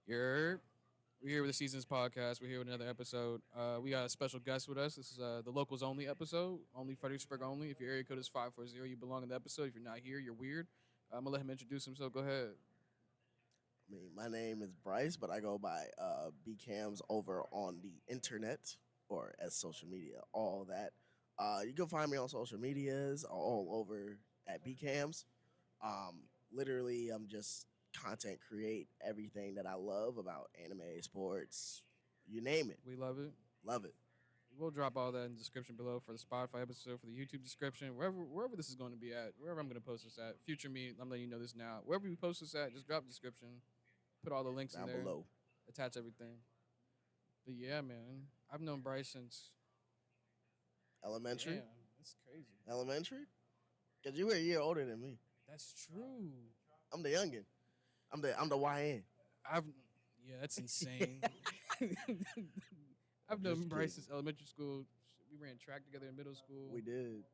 We're here with the Seasons podcast. We're here with another episode. We got a special guest with us. This is the locals only episode, only Fredericksburg only. If your area code is 540, you belong in the episode. If you're not here, you're weird. I'm gonna let him introduce himself. Go ahead. My name is Bryce, but I go by BCams over on the internet or as social media, all that. You can find me on social medias all over at BCams. Literally, I'm just content create everything that I love about anime, sports, you name it. We love it. Love it. We'll drop all that in the description below for the Spotify episode, for the YouTube description, wherever this is going to be at, wherever I'm going to post this at. Future me, I'm letting you know this now. Wherever we post this at, just drop the description, put all the links in Down there, below. attach everything. But yeah, man, I've known Bryce since. Elementary? Damn, that's crazy. Elementary? Because you were a year older than me. That's true. I'm the youngin. I'm the YN. I've yeah, that's insane. I've Just known Bryce kidding. since elementary school. We ran track together in middle school. We did.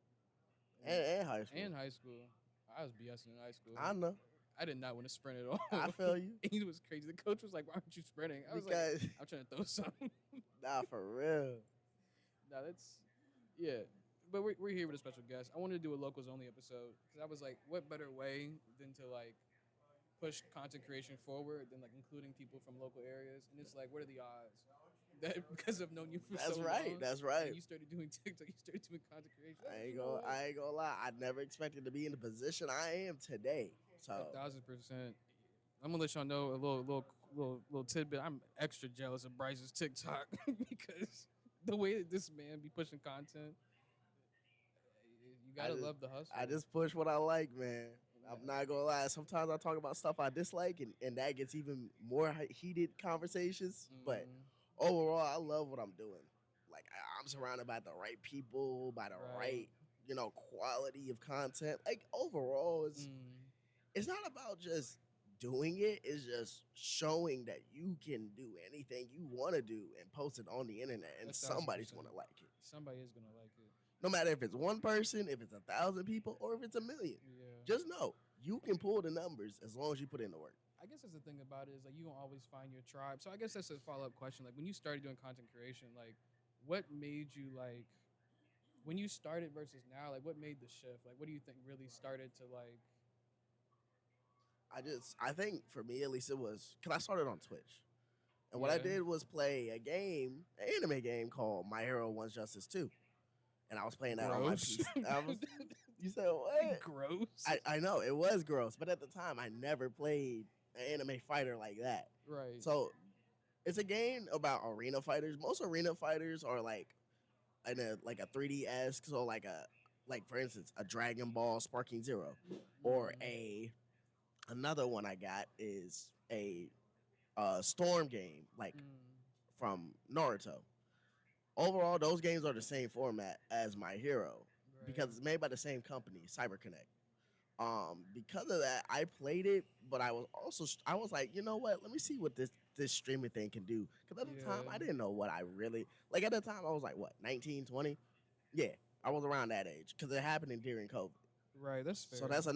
And high school. And high school. I was BSing in high school. I know. I did not want to sprint at all. I feel you. And it was crazy. The coach was like, "Why aren't you sprinting?" I was Because- like, "I'm trying to throw something." Nah, for real. No, that's yeah. But we're here with a special guest. I wanted to do a locals only episode because I was like, what better way than to like push content creation forward than like including people from local areas? And it's like, what are the odds that because I've known you for That's so right, long, that's right. and you started doing TikTok, you started doing content creation. I You know what? ain't gonna lie. I never expected to be in the position I am today. So 1,000%. I'm gonna let y'all know a little tidbit. I'm extra jealous of Bryce's TikTok because the way that this man be pushing content, you gotta love the hustle. I just push what I like, man. I'm not gonna lie. Sometimes I talk about stuff I dislike, and that gets even more heated conversations. But Mhm. overall, I love what I'm doing. Like I'm surrounded by the right people, by the Right. right, quality of content. Like overall, Mm. it's not about just doing it. It's just showing that you can do anything you want to do and post it on the internet, and 1,000%. somebody's gonna like it. Somebody is gonna like it. No matter if it's one person, if it's 1,000 people, or if it's 1,000,000. Yeah. Just know you can pull the numbers as long as you put in the work. I guess that's the thing about it is like you don't always find your tribe. So I guess that's a follow up question. Like when you started doing content creation, like what made you like when you started versus now? Like what made the shift? Like what do you think really started to like? I think for me at least it was because I started on Twitch, and what I Yeah. did was play a game, an anime game called My Hero One's Justice 2, and I was playing that on my Gross. PC. You said what? Gross. I know it was gross, but at the time I never played an anime fighter like that. right. So it's a game about arena fighters. Most arena fighters are like in a 3D-esque, so like for instance a Dragon Ball Sparking Zero, or another one I got is a Storm game like from Naruto. Overall, those games are the same format as My Hero Right. because it's made by the same company, CyberConnect. Because of that, I played it, but I was like, you know what? Let me see what this streaming thing can do. Because at the time, Yeah. I didn't know what I really like. At the time, I was like, what, 19, 20? Yeah, I was around that age because it happened during COVID. Right. That's fair. So that's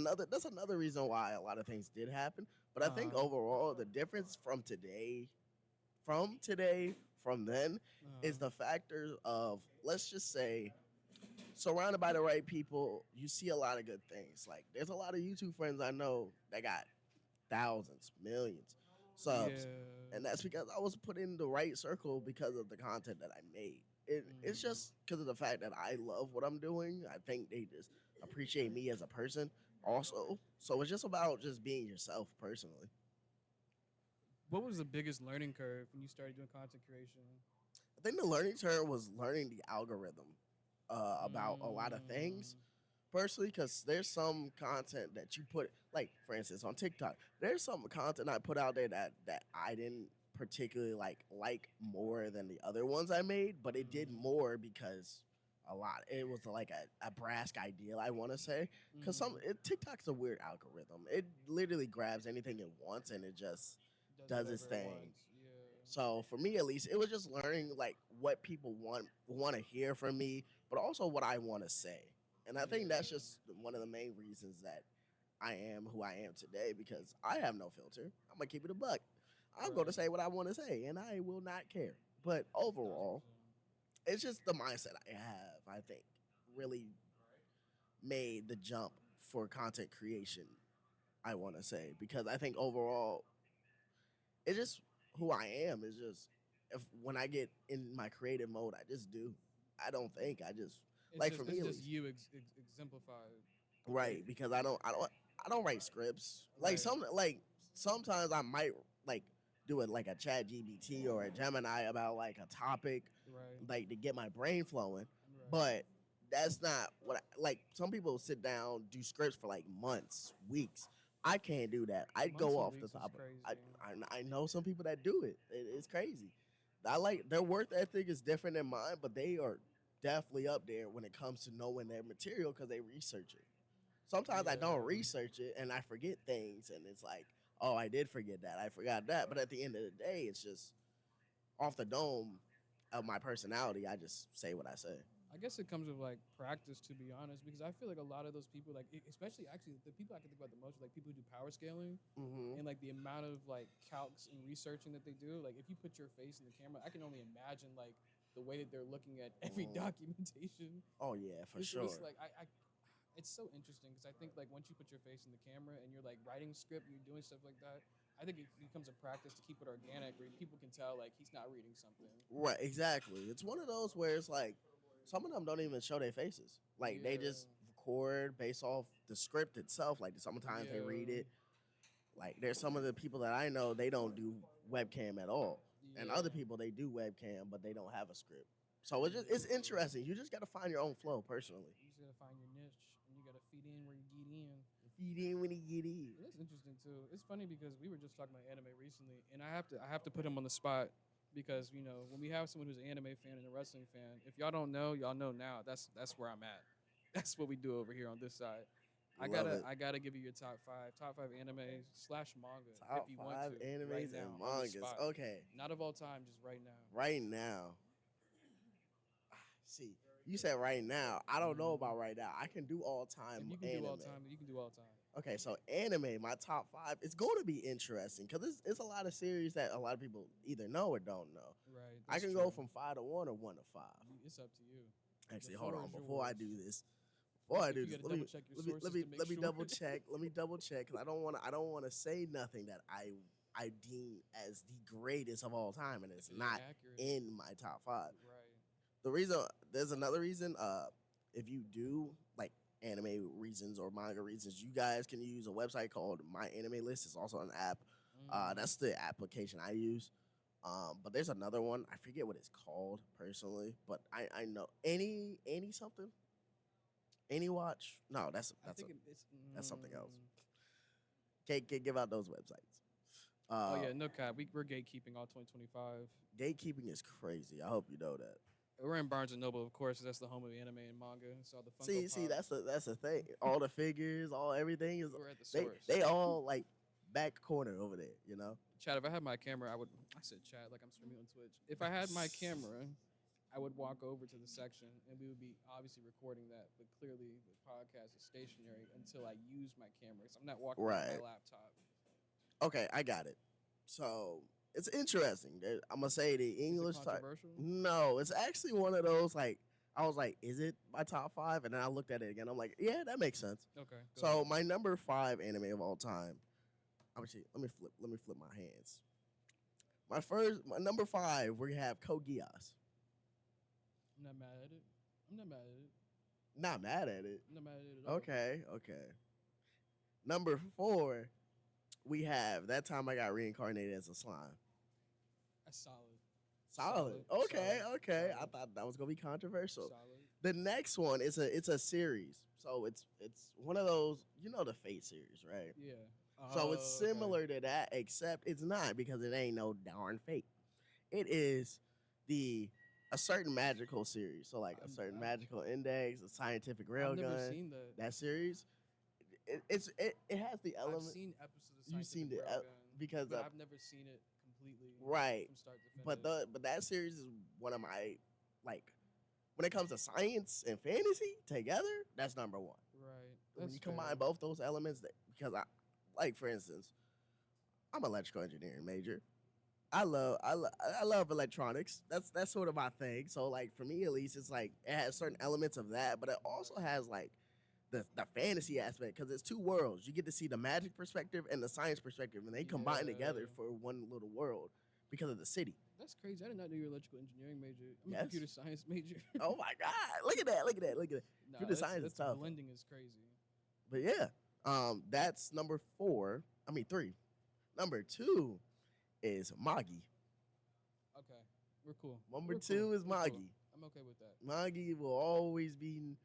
another reason why a lot of things did happen. But I think overall, the difference from then is the factors of, let's just say, surrounded by the right people, you see a lot of good things. Like there's a lot of YouTube friends I know that got thousands, millions subs, Yeah. and that's because I was put in the right circle because of the content that I made. It's just because of the fact that I love what I'm doing. I think they just appreciate me as a person also. So it's just about just being yourself personally. What was the biggest learning curve when you started doing content creation? I think the learning curve was learning the algorithm about a lot of things personally, because there's some content that you put, like for instance on TikTok, there's some content I put out there that I didn't particularly like more than the other ones I made, but it did more because it was like a brass ideal, I want to say, because TikTok's a weird algorithm. It literally grabs anything it wants and it just does its whatever it thing. wants. Yeah. So for me, at least, it was just learning like what people want to hear from me, but also what I want to say. And I think that's just one of the main reasons that I am who I am today, because I have no filter. I'm gonna keep it a buck. I'm going to say what I want to say, and I will not care. But overall, 1000%. it's just the mindset I have. I think really made the jump for content creation. I want to say because I think overall, it's just who I am. Is just if when I get in my creative mode, I just do. I don't think I just like for me It's at just least. you exemplified. Like Right, because I don't write scripts. Like right, sometimes I might like do it like a chat GBT or a Gemini about like a topic, right, like to get my brain flowing. right. But that's not what like some people sit down, do scripts for like months, weeks. I can't do that. I Months go and off the weeks is top of crazy. I know some people that do it. It's crazy. I like their work ethic is different than mine, but they are definitely up there when it comes to knowing their material because they research it. Sometimes I don't Yeah. research it and I forget things, and it's like, oh, I did forget that. I forgot that. But at the end of the day, it's just off the dome of my personality. I just say what I say. I guess it comes with like practice, to be honest, because I feel like a lot of those people, like especially actually the people I can think about the most, are like people who do power scaling, Mm-hmm. and like the amount of like calcs and researching that they do. Like if you put your face in the camera, I can only imagine like the way that they're looking at every Mm. documentation. Oh yeah, for It's sure. like it's so interesting because I think like once you put your face in the camera and you're like writing script, you're doing stuff like that. I think it becomes a practice to keep it organic, where people can tell like he's not reading something. Right, exactly. It's one of those where it's like some of them don't even show their faces. Like they Yeah, just record based off the script itself. Like sometimes they read yeah, it. Like there's some of the people that I know they don't do webcam at all, and yeah. other people they do webcam but they don't have a script. So it's interesting. You just gotta find your own flow personally. You just gotta find your niche, and you gotta feed in where you get in. Feed in when you get in. And it's interesting too. It's funny because we were just talking about anime recently, and I have to put him on the spot because you know when we have someone who's an anime fan and a wrestling fan, if y'all don't know, y'all know now. That's where I'm at. That's what we do over here on this side. Love it. I gotta give you your top five anime slash manga if Top you want five to right animes and now on the mangas. spot. Okay, Not of all time, just right now. right now. See, you said right now. I don't know Mhm. about right now. I can do all If time you can do all anime. time, you can do all time. Okay, so anime, my top five. It's going to be interesting because it's a lot of series that a lot of people either know or don't know. Right, I that's can true. go from 5 to 1 or 1 to 5. It's up to you. The Actually, hold floor on. is Before I yours. do this, before I If do you this, got to double check your sources to make let me sure. double check. Let me double check because I don't want to say nothing that I deem as the greatest of all time, and it's If it ain't not accurate. in my top five. Right. The reason there's another reason. If you do like anime reasons or manga reasons, you guys can use a website called My Anime List. It's also an app. Mm. That's the application I use. But there's another one. I forget what it's called personally, but I know any something. Any watch? No, I think it's. that's something else. Can't give out those websites. Oh Uh, yeah, no cap. We're gatekeeping all 2025. Gatekeeping is crazy. I hope you know that. We're in Barnes and Noble, of course. That's the home of anime and manga. It's all the Funko See, Pops. that's the thing. All the figures, all everything is We're at the they source. they all like back corner over there. You know. Chad, if I had my camera, I would. I said Chad like I'm streaming on Twitch. If I had my camera, I would walk over to the section and we would be obviously recording that. But clearly, the podcast is stationary until I use my camera. So I'm not walking over Right. my laptop. Okay, I got it. So it's interesting. I'm gonna say the Is it English type. controversial? No, it's actually one of those like I was like, is it my top five? And then I looked at it again. I'm like, yeah, that makes sense. Okay. Go So ahead. my number five anime of all time. Actually, let me flip my hands. My number five, we have Code Geass. I'm not mad at it. I'm not mad at it. Not mad at it. I'm not mad at it at all. Okay. Number four, we have that time I got reincarnated as a slime. That's solid. Solid. Solid. Okay. Solid. Okay. I Solid. thought that was gonna be controversial. Solid. The next one is it's a series, so it's one of those the Fate series, right? Yeah. So it's Okay. similar to that, except it's not because it ain't no darn Fate. It is the a certain magical series, so like a certain magical index, a scientific I've never railgun. seen that. That series, it has the I've element. seen episodes of You've seen Scientific it Railgun, because but I've never seen it completely right, from start to finish. but that series is one of my like when it comes to science and fantasy together, that's number one. Right. When That's you fair. combine both those elements, because I like for instance, I'm an electrical engineering major. I love electronics. That's sort of my thing. So like for me at least, it's like it has certain elements of that, but it also has like the fantasy aspect because it's two worlds. You get to see the magic perspective and the science perspective, and they combine together Yeah. for one little world because of the city. That's crazy. I did not know you're electrical engineering major. I'm a Yes. computer science major. Oh my god! Look at that! Look at that! Look at that! Nah, Computer science is that's tough. blending is crazy. But yeah, that's number 4. I mean 3. Number 2 is Magi. Okay, we're cool. Number We're 2 cool. is We're cool. Magi. I'm okay with that. Magi will always be.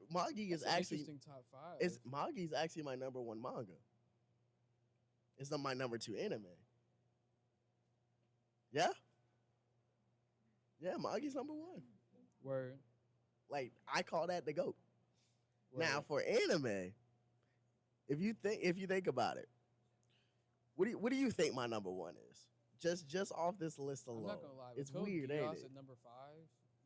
Magi is That's an actually interesting top 5. it's Magi's actually my number 1 manga. It's not my number 2 anime. Yeah. Yeah, Magi's number 1. Word. Like I call that the GOAT. Word. Now for anime, if you think about it, what do you think my number 1 is? Just off this list alone. I'm not gonna lie. It's Code weird, Geass ain't it? at number 5.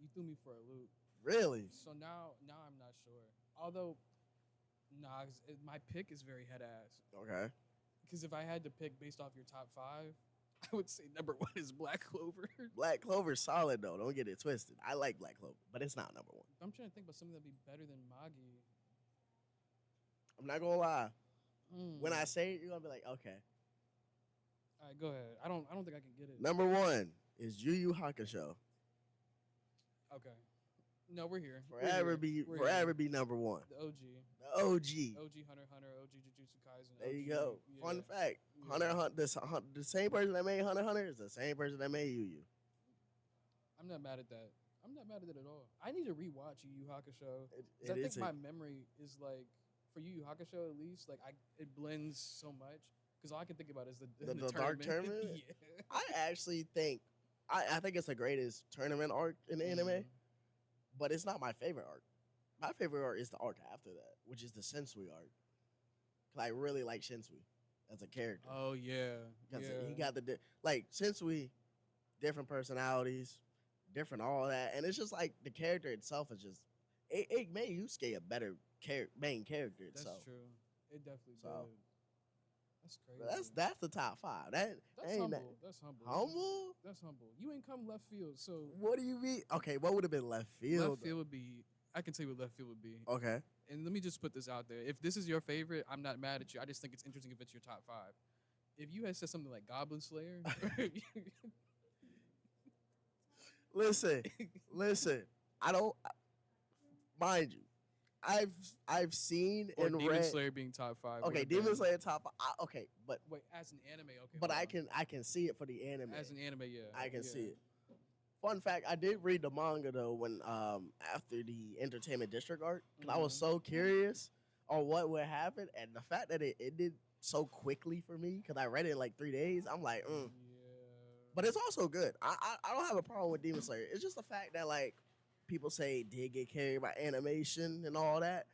You threw me for a loop. Really? So now I'm not sure. Although, nah, my pick is very head ass. Okay. Because if I had to pick based off your top 5, I would say number 1 is Black Clover. Black Clover's solid though. Don't get it twisted. I like Black Clover, but it's not number 1. I'm trying to think about something that'd be better than Magi. I'm not gonna lie. Mm. When I say it, you're gonna be like, okay. All right, go ahead. I don't think I can get it. Number 1 is Yu Yu Hakusho. Okay. No, we're here. Forever be number 1. The OG. The OG. OG Hunter x Hunter, OG Jujutsu Kaisen. There OG, you go. yeah. Fun fact: Yeah. the same person that made Hunter x Hunter is the same person that made Yu Yu. I'm not mad at that. I'm not mad at it at all. I need to rewatch Yu Yu Hakusho. It I think is my memory is like, for Yu Yu Hakusho at least, like it blends so much. Because all I can think about is the Dark Tournament? Yeah. I actually think I think it's the greatest tournament arc in the anime, but it's not my favorite arc. My favorite arc is the arc after that, which is the Sensui arc. 'Cause I really like Sensui as a character. Oh yeah. Because Yeah. he got like Sensui, different personalities, different all that, and it's just like the character itself is just it made Yusuke a better main character That's itself. true. It definitely So, did. That's crazy. But that's the top 5. That That's ain't humble. That's humble. humble. That's humble. You ain't come left field, so What do you mean? Okay, what would have been left field? left field would be. I can tell you what left field would be. Okay. And let me just put this out there. If this is your favorite, I'm not mad at you. I just think it's interesting if it's your top 5. If you had said something like Goblin Slayer, Listen. I don't mind you. I've seen or and Demon read. Slayer being top 5. Okay, would've Demon been- Slayer top 5. Okay, but Wait, as an anime, okay. but hold on. I can see it for the anime. As an anime, yeah. I can yeah. see it. Fun fact: I did read the manga though when after the Entertainment District arc, 'cause I was Mhm. so curious on what would happen, and the fact that it ended so quickly for me because I read it in like 3 days. I'm like, Yeah. But it's also good. I don't have a problem with Demon Slayer. It's just the fact that like people say it did get carried by animation and all that,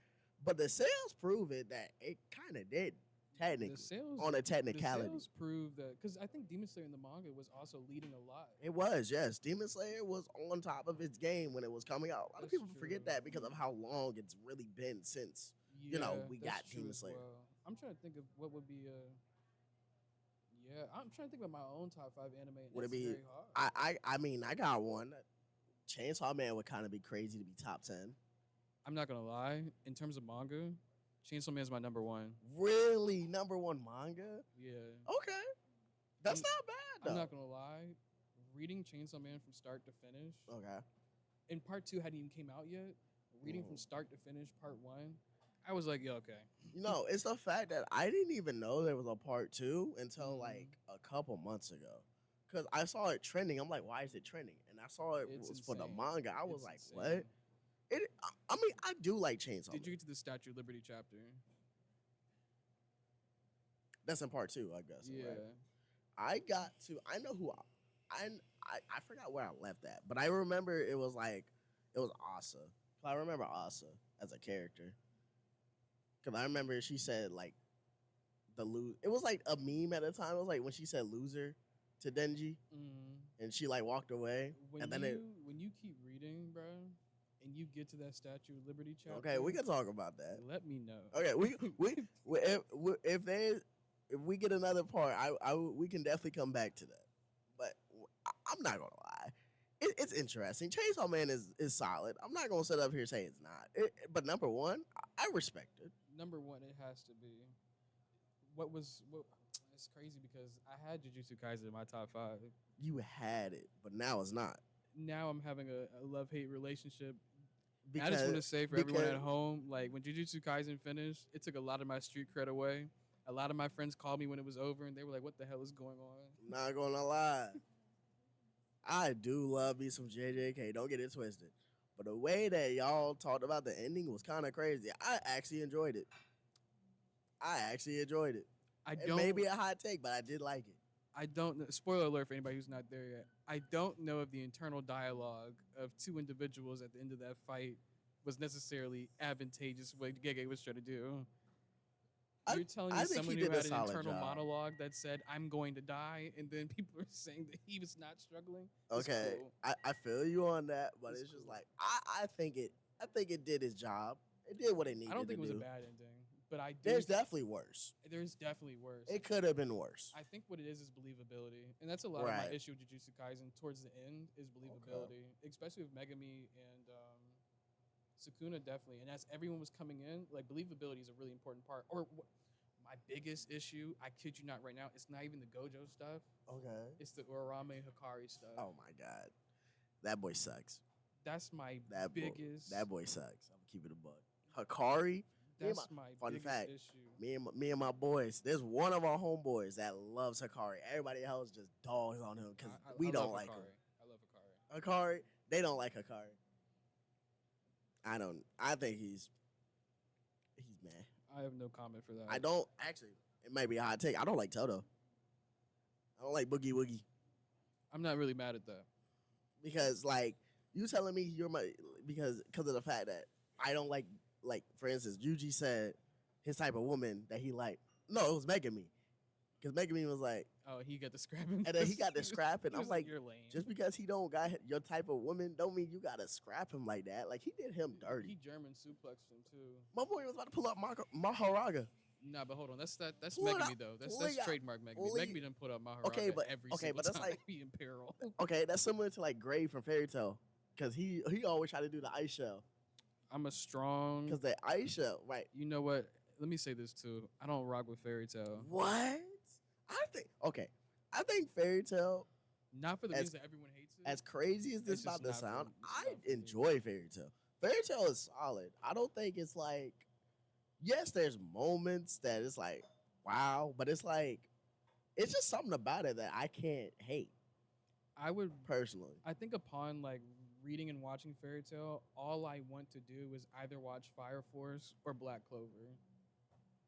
but the sales prove it that it kind of did technically The sales on a The technicality. sales prove that because I think Demon Slayer in the manga was also leading a lot. It was, yes. Demon Slayer was on top of its game when it was coming out. A lot of That's people forget true. that because of how long it's really been since. You know, we that's got true Demon as Slayer. well. I'm trying to think of what would be yeah, I'm trying to think about my own top 5 anime. And Would it it's be- very hard. I mean, I got one. Chainsaw Man would kind of be crazy to be top 10. I'm not gonna lie. In terms of manga, Chainsaw Man's my number 1. Really? Number 1 manga? Yeah. Okay. That's I'm- not bad, though. I'm not gonna lie. Reading Chainsaw Man from start to finish, Okay. and part 2 hadn't even came out yet. Reading from Mhm. start to finish, part 1, I was like, yeah, okay. You know, it's the fact that I didn't even know there was a part 2 until Mhm. like a couple months ago. Because I saw it trending. I'm like, why is it trending? And I saw it It's was for the insane. manga. I was It's like, insane. what? I mean, I do like Chainsaw Did Man. you get to the Statue of Liberty chapter? That's in part 2, I guess. Yeah. Right? I know who I forgot where I left that, but I remember it was Asa. I remember Asa as a character. Because I remember she said, like, it was like a meme at the time. It was like when she said loser to Denji and she, like, walked away. When and then when you keep reading, bro, and you get to that Statue of Liberty chapter, okay, we can talk about that. let me know. Okay, if we get another part, we can definitely come back to that. I'm not gonna lie. It's interesting. Chainsaw Man is solid. I'm not gonna sit up here and say it's not. But number one, I respect it. Number one, it has to be. What? It's crazy because I had Jujutsu Kaisen in my top five. You had it, but now it's not Now I'm having a love hate relationship. And I just want because to say for everyone at home, like when Jujutsu Kaisen finished, it took a lot of my street cred away. A lot of my friends called me when it was over, and they were like, "What the hell is going on?" not gonna lie. I do love me some JJK. Don't get it twisted. But the way that y'all talked about the ending was kind of crazy. I actually enjoyed it. I actually enjoyed it. I It don't. may be a hot take, but I did like it. I don't know. Spoiler alert for anybody who's not there yet. I don't know if the internal dialogue of two individuals at the end of that fight was necessarily advantageous what Gege was trying to do. You're telling me I think he someone who did a had an solid internal job. monologue that said, "I'm going to die," and then people are saying that he was not struggling? It's Okay, cool. I feel you on that, but It's it's just cool. like I think it did its job. It did what it needed I don't think to it was do. a bad ending, but I do. There's definitely worse. There's definitely worse. It could have been worse. I think what it is believability, and that's a lot of Right. my issue with Jujutsu Kaisen towards the end is believability, especially with Megami and Sukuna definitely. And as everyone was coming in, like believability is a really important part. My biggest issue, I kid you not, right now, it's not even the Gojo stuff. Okay. It's the Urarame Hikari stuff. Oh my god, that boy sucks. That's my That biggest. that boy sucks. I'm keeping it a buck. Hikari. That's my fun biggest fact. issue. Me and my boys. There's one of our homeboys that loves Hikari. Everybody else just dogs on him because we I don't love like Hikari. him. I love Hikari. Hikari. They don't like Hikari. I don't. I think he's meh. I have no comment for that. I don't actually. It might be a hot take. I don't like Toto. I don't like Boogie Woogie I'm not really mad at that. because like you telling me you're my because of the fact that I don't like for instance Yuji said his type of woman that he liked. No, it was Megami because Megami was like, Oh, he got the scrapping. and then he got the scrapping. He I'm was like, you're lame. just because he don't got your type of woman, don't mean you gotta scrap him like that. Like he did him dirty. He German suplexed him too. My boy was about to pull up Maharaga. Nah, but hold on. That's Pull it Megami out. though. Pull That's it out. trademark Megami. Pull it- Megami didn't put up Maharaga Okay, but- every okay, single but that's time like- he in peril. Okay, that's similar to like Gray from Fairy Tale because he always tried to do the ice shell I'm a strong. because the ice shell, right? You know what? Let me say this too. I don't rock with Fairy Tale. What? I think okay. I think Fairy Tale, Not for the As- reason that everyone hates it. as crazy as this It's just about to not for sound, me. It's I not for me. enjoy Fairy Tale. Fairy Tale is solid. I don't think it's like, yes, there's moments that it's like, wow, but it's like, it's just something about it that I can't hate I would. personally. I think upon like reading and watching Fairy Tale, all I want to do is either watch Fire Force or Black Clover.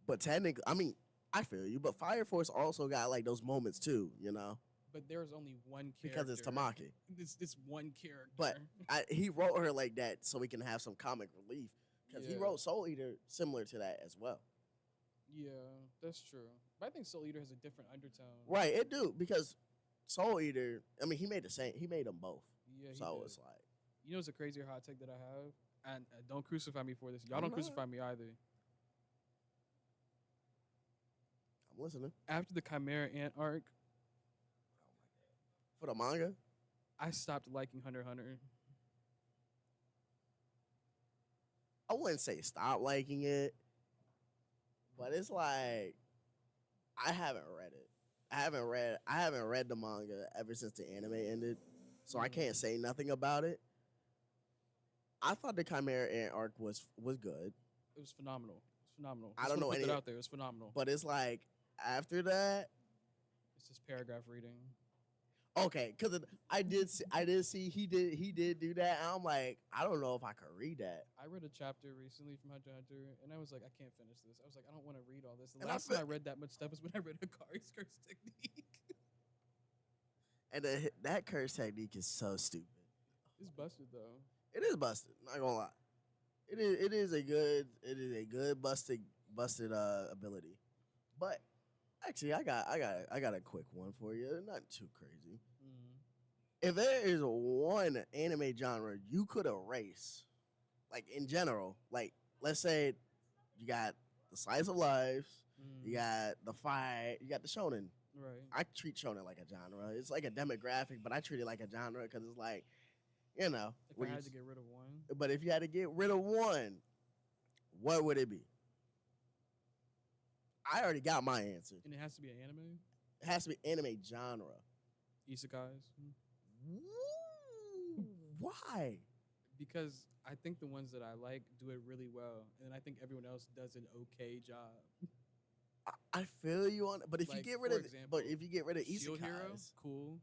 But technically, I mean, I feel you, but Fire Force also got like those moments too, you know, But there's only one character. because it's Tamaki. It's one character. But he wrote her like that so we can have some comic relief because he Yeah. wrote Soul Eater similar to that as well. Yeah, that's true. But I think Soul Eater has a different undertone. Right, it do because Soul Eater. I mean, he made them both. Yeah. He So did. it's like You know, it's a crazier hot take that I have, and don't crucify me for this. Y'all I'm don't not. crucify me either. I'm listening After the Chimera Ant arc, for the manga. I stopped liking Hunter x Hunter. I wouldn't say stop liking it, but it's like I haven't read it. I haven't read the manga ever since the anime ended, so I can't say nothing about it. I thought the Chimera Ant arc was good, It was phenomenal. It's phenomenal. I Just don't wanna know put that any- out there. It's phenomenal. but it's like after that, It's just paragraph reading. okay, because I did see he did do that, and I'm like, I don't know if I could read that. I read a chapter recently from Hunter x Hunter, and I was like, I can't finish this. I was like, I don't want to read all this. The And I last time I feel- read that much stuff was when I read Hikari's Curse Technique. And that curse technique is so stupid. It's busted though. It is busted. Not gonna lie. It is a good busted ability. But actually, I got a quick one for you. Not too crazy. Mm. If there is one anime genre you could erase, like in general, like let's say you got the slice of life, Mm. you got the fight, you got the shonen Right. I treat shonen like a genre. It's like a demographic, but I treat it like a genre because it's like, you know, If I had to get rid of one, but if you had to get rid of one, what would it be? I already got my answer. and it has to be an anime, It has to be anime genre. isekais. Woo! Why? Because I think the ones that I like do it really well, and I think everyone else does an okay job. I feel you on it, but if you Like, get rid for of, example, but if you get rid of Shield Hero, isekais, cool.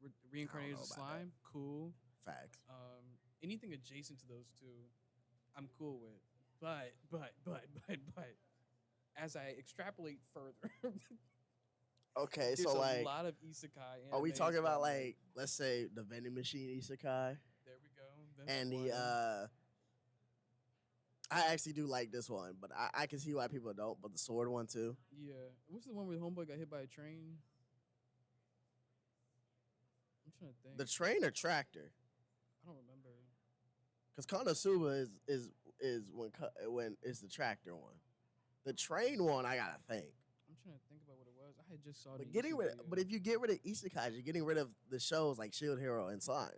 I don't Reincarnated know as a about that. slime, cool. Facts. Anything adjacent to those two, I'm cool with. But, as I extrapolate further, Okay, there's so a like, lot of isekai are we animes talking that about I'm like, let's say the vending machine isekai there we go. That's and one. the I actually do like this one, but I can see why people don't. But the sword one too. Yeah. What's the one where Homeboy got hit by a train? I'm trying to think. The train or tractor, I don't remember. because Konosuba is when it's the tractor one. The train one, I gotta think. I'm trying to think about what it was. I had just saw But the YouTube video. but if you get rid of isekais, you're getting rid of the shows like Shield Hero and Slime.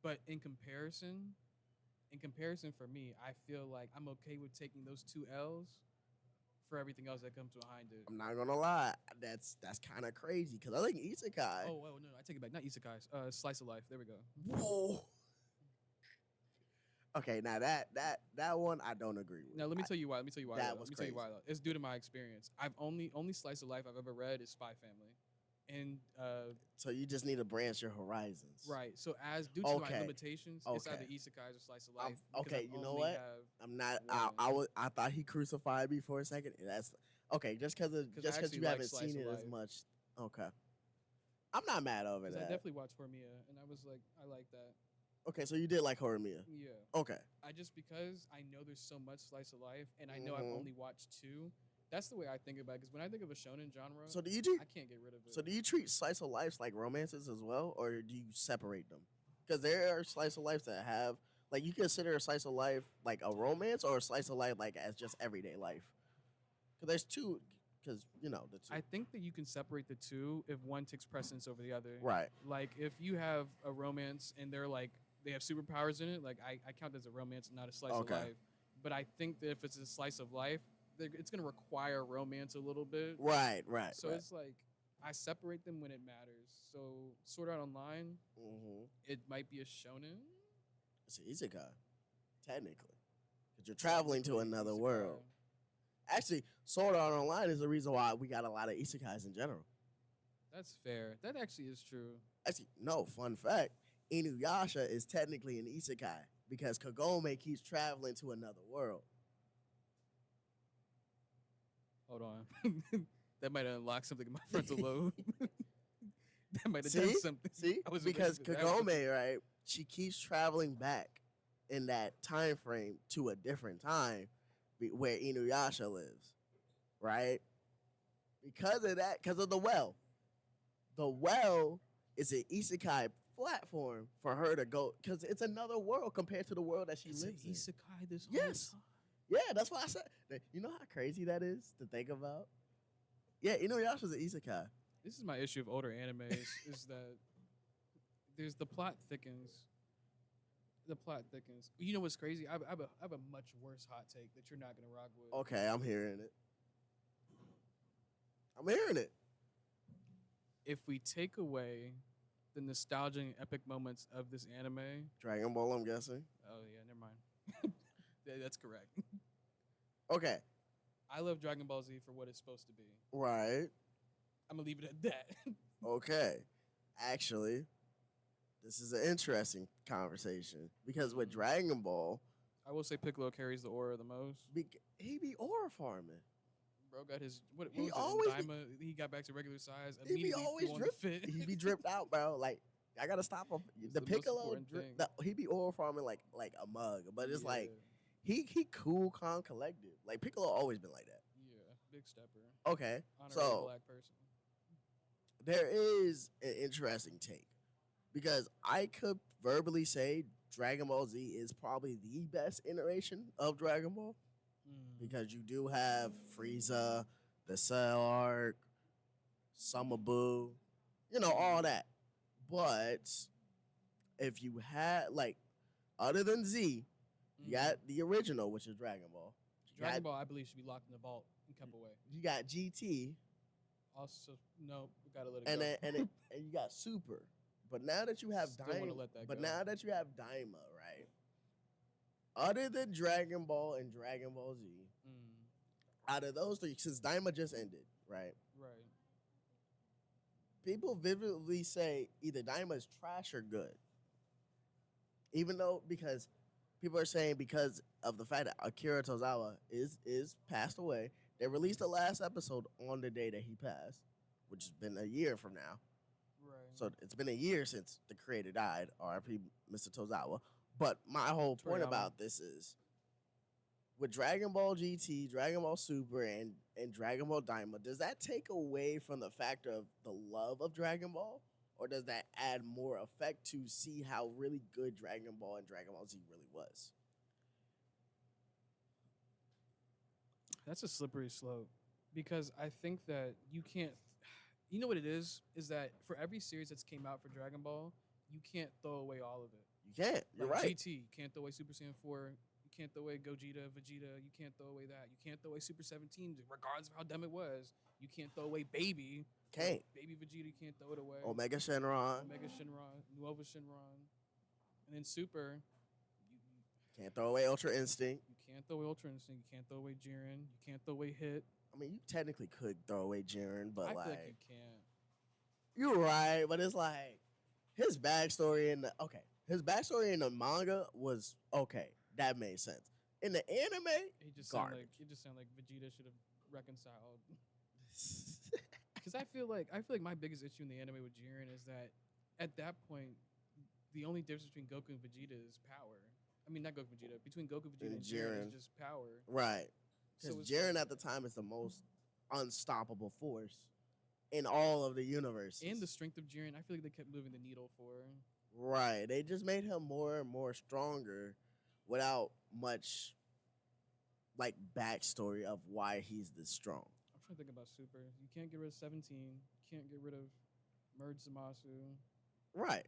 But in comparison for me, I feel like I'm okay with taking those two L's for everything else that comes behind it. I'm not gonna lie, that's kind of crazy because I think isekai. Oh, no, I take it back. Not isekais. Slice of life. There we go. Whoa. Okay, now that one I don't agree with. Now let me tell you why. Let me tell you why. That though. was Let me tell you why. crazy. Though. It's due to my experience. I've only slice of life I've ever read is Spy Family, and So you just need to branch your horizons. right. So as due to my Okay. limitations, it's either Okay. isekais or slice of life. because Okay, I you know only what? have I'm not. one. I thought he crucified me for a second. That's okay. Just because I actually you like haven't slice seen of it as life. much. Okay. I'm not mad over Because I that. definitely watched Hormia, and I was like, I like that. Okay, so you did like Horimiya. Yeah. Okay. I just because I know there's so much slice of life, and I know I've Mhm. only watched two. That's the way I think about it. Because when I think of a shonen genre, So do you do? I can't get rid of it. So do you treat slice of lives like romances as well, or do you separate them? Because there are slice of life that have like you consider a slice of life like a romance or a slice of life like as just everyday life. Because there's two. Because you know the two. I think that you can separate the two if one takes precedence over the other. Right. Like if you have a romance and they're like they have superpowers in it, like I count that as a romance, not a slice of Okay. life. But I think that if it's a slice of life, it's gonna require romance a little bit. Right. So right. it's like I separate them when it matters. So Sword Art Online, Mm-hmm. it might be a shonen. It's an isekai, technically, because you're traveling to Technically, another isekai. world. Actually, Sword Art Online is the reason why we got a lot of isekais in general. That's fair. That actually is true. Actually, no, fun fact, Inuyasha is technically an isekai because Kagome keeps traveling to another world. Hold on. That might unlock something in my frontal lobe. That might have See? done something. See? I wasn't Because ready for that one. Kagome, right, she keeps traveling back in that time frame to a different time where Inuyasha lives, right? Because of that, because of the well. The well is an isekai platform for her to go, because it's another world compared to the world that she It's lives an in. isekai this Yes. whole time. Yeah, that's why I said. You know how crazy that is to think about? Yeah, Inuyasha's an isekai. This is my issue of older animes is that there's the plot thickens. The plot thickens. You know what's crazy? I have a much worse hot take that you're not gonna rock with. Okay, I'm hearing it. I'm hearing it. If we take away the nostalgia and epic moments of this anime, Dragon Ball, I'm guessing. oh yeah, never mind. That's correct. Okay, I love Dragon Ball Z for what it's supposed to be. right. I'm gonna leave it at that. Okay. Actually, this is an interesting conversation because with Dragon Ball, I will say Piccolo carries the aura the most. he be aura farming. Bro got his what He was always it? Daima, he got back to regular size. He be Immediately always threw on the fit. He be dripped out, bro. Like I gotta stop him. It's The the most Piccolo, important thing. he be aura farming like a mug, but it's like Yeah. he cool, calm, collected. Like Piccolo always been like that. Yeah, big stepper. Okay, Honorary so black person. there is an interesting take because I could verbally say Dragon Ball Z is probably the best iteration of Dragon Ball because you do have Frieza, the Cell arc, Summer Boo, all that. But if you had like other than Z, you got the original, which is Dragon Ball. Dragon Ball, I believe, should be locked in the vault and kept away. You got GT. Also, no, we gotta let it and go. And you got Super. But now that you have now that you have Daima, right? Other than Dragon Ball and Dragon Ball Z, out of those three, since Daima just ended, right? Right. People vividly say either Daima is trash or good. Even though, because people are saying because of the fact that Akira Tozawa is passed away, they released the last episode on the day that he passed, which has been a year from now. Right. So it's been a year since the creator died, R.I.P. Mr. Tozawa. But my whole point about this is, with Dragon Ball GT, Dragon Ball Super, and Dragon Ball Daima, does that take away from the factor of the love of Dragon Ball? Or does that add more effect to see how really good Dragon Ball and Dragon Ball Z really was? That's a slippery slope. Because I think that you can't... You know what it is? Is that for every series that's came out for Dragon Ball, you can't throw away all of it. You can't. You're like right. GT, you can't throw away Super Saiyan 4. You can't throw away Gogeta, Vegeta. You can't throw away that. You can't throw away Super 17, regardless of how dumb it was. You can't throw away Baby. Can't. Baby Vegeta, you can't throw it away. Omega Shenron. Nuova Shenron. And then Super. Can't throw away Ultra Instinct. You can't throw away Ultra Instinct. You can't throw away Jiren. You can't throw away Hit. I mean, you technically could throw away Jiren, but I feel like you can't. You're right, but it's like his backstory in the manga was okay. That made sense. In the anime, It just garbage. sounded like Vegeta should have reconciled. Because I feel like my biggest issue in the anime with Jiren is that at that point, the only difference between Goku and Vegeta is power. I mean, not Goku and Vegeta. Between Goku, Vegeta, and Jiren is just power. Right. Because Jiren at the time is the most unstoppable force in all of the universe. And the strength of Jiren, I feel like they kept moving the needle for. Right. They just made him more and more stronger without much like backstory of why he's this strong. I'm trying to think about Super. You can't get rid of 17. You can't get rid of Merge Zamasu. Right.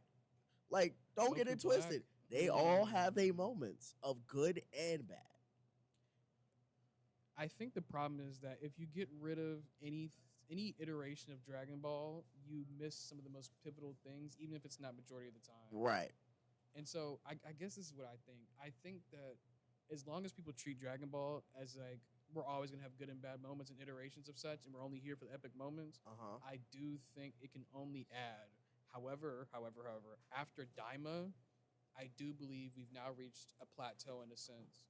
Like, don't get it twisted. They all have their moments of good and bad. I think the problem is that if you get rid of any iteration of Dragon Ball, you miss some of the most pivotal things, even if it's not majority of the time. Right. And so I guess this is what I think. I think that as long as people treat Dragon Ball as like we're always gonna have good and bad moments and iterations of such, and we're only here for the epic moments, I do think it can only add. However, after Daima, I do believe we've now reached a plateau in a sense,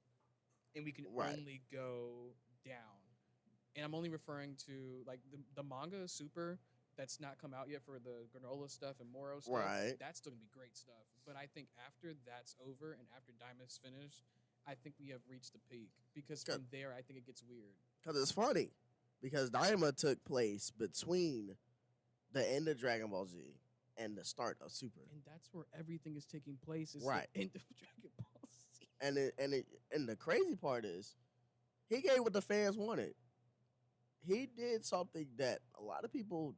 and we can only go down. And I'm only referring to like the manga Super that's not come out yet for the Granola stuff and Moro stuff. Right. That's still gonna be great stuff. But I think after that's over and after Daima's finished, I think we have reached the peak, because from there I think it gets weird. Because it's funny, because Daima took place between the end of Dragon Ball Z and the start of Super, and that's where everything is taking place. Is right. The end of Dragon Ball Z. And the crazy part is, he gave what the fans wanted. He did something that a lot of people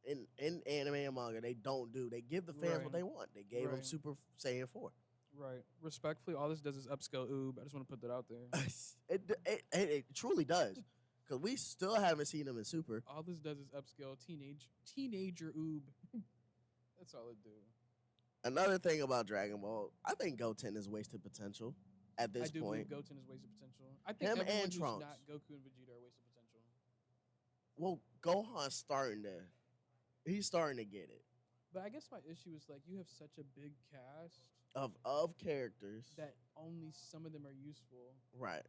in anime and manga they don't do. They give the fans what they want. They gave them Super Saiyan 4. Right. Respectfully, all this does is upscale Oob. I just want to put that out there. It truly does. Because we still haven't seen him in Super. All this does is upscale teenager Oob. That's all it do. Another thing about Dragon Ball, I think Goten is wasted potential at this point. I do believe Goten is wasted potential. I think him everyone and who's Trunks. not Goku and Vegeta are wasted potential. Well, Gohan's he's starting to get it. But I guess my issue is like you have such a big cast of characters that only some of them are useful. Right.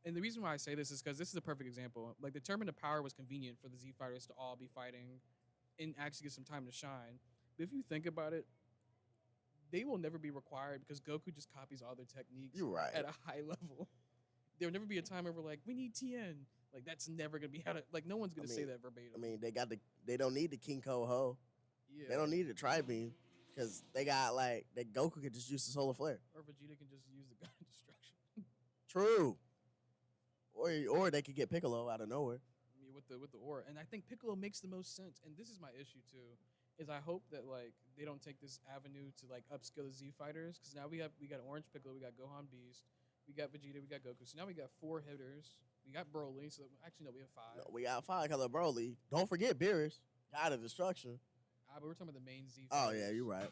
And the reason why I say this is because this is a perfect example. Like the Tournament of Power was convenient for the Z fighters to all be fighting and actually get some time to shine. But if you think about it, they will never be required because Goku just copies all their techniques at a high level. There will never be a time where we're like, we need Tien. Like that's never gonna be how to. Like no one's gonna say that verbatim. I mean, they don't need the King Ho. Yeah. They don't need the Tri-Beam because they got like that. Goku can just use the Solar Flare, or Vegeta can just use the God of Destruction. True. Or they could get Piccolo out of nowhere. Yeah, with the aura, and I think Piccolo makes the most sense. And this is my issue too, is I hope that like they don't take this avenue to like upskill the Z fighters, because now we got Orange Piccolo, we got Gohan Beast, we got Vegeta, we got Goku. So now we got 4 hitters. We got Broly. So actually no, we have 5. No, we got 5 because of Broly. Don't forget Beerus, God of Destruction. But we're talking about the main Z Oh fighters. yeah, you're right.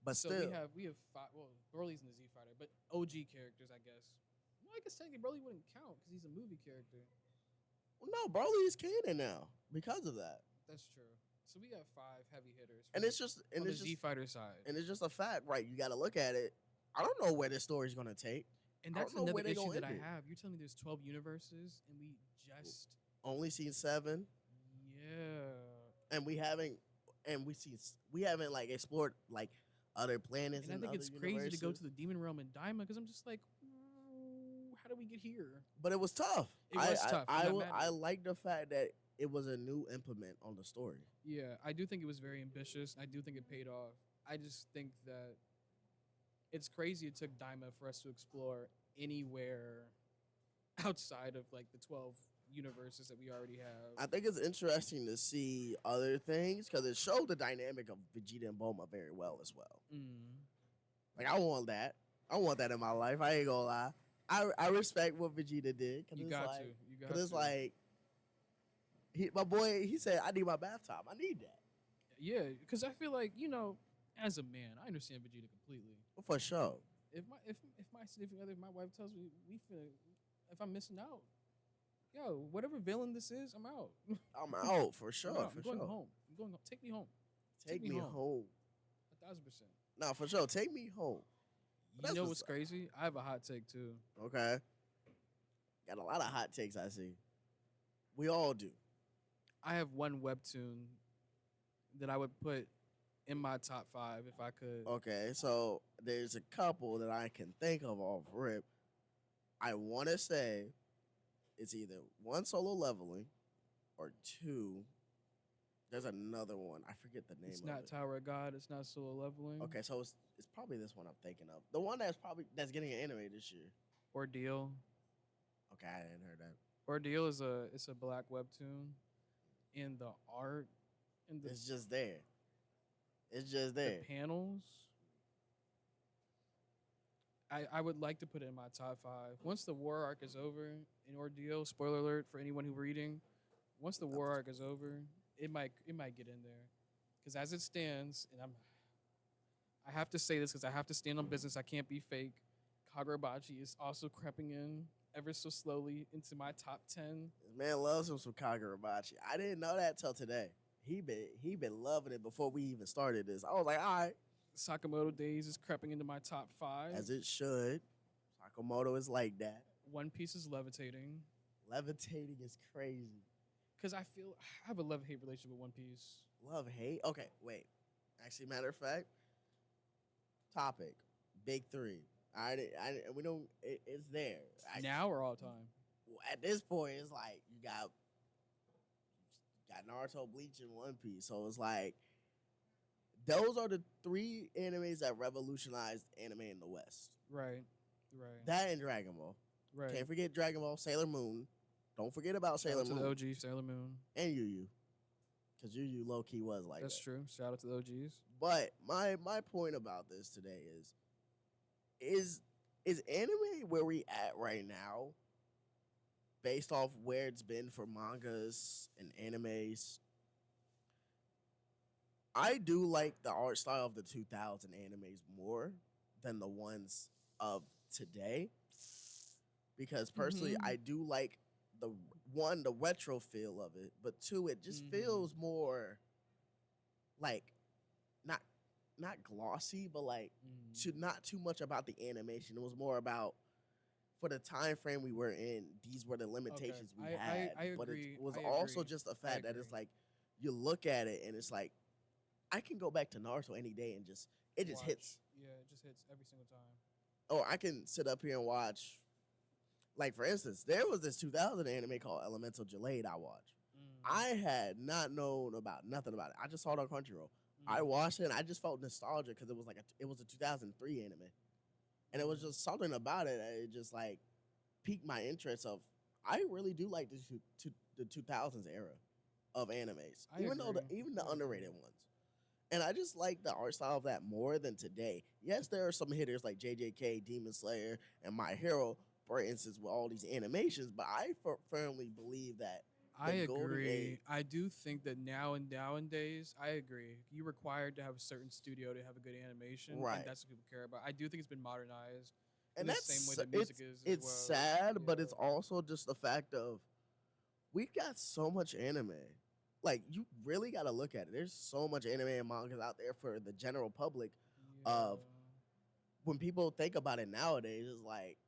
But So still, we have 5. Well, Broly's in the Z fighter, but OG characters, I guess. Well, I guess technically Broly wouldn't count because he's a movie character. well, no, Broly is canon now because of that. That's true. So we got 5 heavy hitters. And it's just on the Z fighter side. and it's just a fact, right? You got to look at it. I don't know where this story's gonna take. And I that's don't know where another they issue gonna that I end it. have. You're telling me there's 12 universes, and we just Only seen 7, yeah. and we haven't like explored like other planets. And I and think other it's crazy to go universes. to the demon realm and Daima because I'm just like, how do we get here? But it was tough. It was tough. I like the fact that it was a new implement on the story. Yeah, I do think it was very ambitious. I do think it paid off. I just think that it's crazy it took Daima for us to explore anywhere outside of like the 12 universes that we already have. I think it's interesting to see other things because it showed the dynamic of Vegeta and Bulma very well as well. Like I want that. I want that in my life. I ain't gonna lie. I respect what Vegeta did because You it's got like, to. You got cause it's to. like my boy. He said, "I need my bath time. I need that Yeah, because I feel like, as a man, I understand Vegeta completely. for sure." If my significant other, if my wife tells me if I'm missing out, yo, whatever villain this is, I'm out. I'm out for I'm sure. out. For I'm going sure. home. I'm going home. Take me home. Take me home. 1,000%. No, for sure. Take me home. You That's know what's what's up. crazy? I have a hot take too. Okay. Got a lot of hot takes. I see. We all do. I have one webtoon that I would put in my top 5 if I could. Okay, so there's a couple that I can think of off rip. I want to say it's either 1 solo leveling or 2. There's another one. I forget the name It's of not it. Tower of God. It's not solo leveling. Okay, so it's probably this one I'm thinking of. The one that's getting an anime this year. Ordeal. Okay, I didn't hear that. Ordeal is a black webtoon, and the art and It's just there. It's just there. the panels. I would like to put it in my top 5. Once the war arc is over in Ordeal, spoiler alert for anyone who's reading, once the war arc is over, it might get in there. Because as it stands, and I have to say this because I have to stand on business. I can't be fake. Kagurabachi is also creeping in ever so slowly into my top 10. This man loves him some Kagurabachi. I didn't know that till today. He been loving it before we even started this. I was like, all right, Sakamoto Days is creeping into my top 5. as it should. Sakamoto is like that. One Piece is levitating. Levitating is crazy. Because I have a love-hate relationship with One Piece. Love hate. Okay, wait. Actually, matter of fact, topic big 3. We don't. It's there. Now or all time? At this point, it's like you got Naruto, Bleach, and One Piece. So it's like those are the 3 animes that revolutionized anime in the West. Right. That and Dragon Ball. Right. Can't forget Dragon Ball, Sailor Moon. Don't forget about Shout Sailor out to Moon the OG Sailor Moon. and Yu Yu, because Yu Yu low key was like That's that. true. Shout out to the OGs. But my point about this today is anime where we at right now, based off where it's been for mangas and animes. I do like the art style of the 2000 animes more than the ones of today, because personally Mhm. I do like the retro feel of it, but 2, it just Mhm. feels more like not glossy, but like not too much about the animation. It was more about, for the time frame we were in, these were the limitations we had. I but agree. it was I also agree. just the I fact that it's agree. like you look at it and it's like I can go back to Naruto any day and it just Watch. hits. Yeah, it just hits every single time. Or I can sit up here and watch. Like for instance, there was this 2000 anime called Elemental Jade I watched. I had not known about nothing about it. I just saw it on Crunchyroll. I watched it and I just felt nostalgia because it was it was a 2003 anime, and it was just something about it that it just like piqued my interest of I really do like the 2000s era of animes, I agree. even the I agree. underrated ones. And I just like the art style of that more than today. Yes, there are some hitters like JJK, Demon Slayer, and My Hero, for instance, with all these animations. But I firmly believe that I the golden age, agree. I do think that now and nowadays, I agree. You're required to have a certain studio to have a good animation, and right? that's what people care about. I do think it's been modernized in And the same way that's that music is as it's well. sad, but it's Yeah. also just the fact of we got so much anime. Like you really got to look at it. There's so much anime and mangas out there for the general public. Of Yeah. when people think about it nowadays, it's like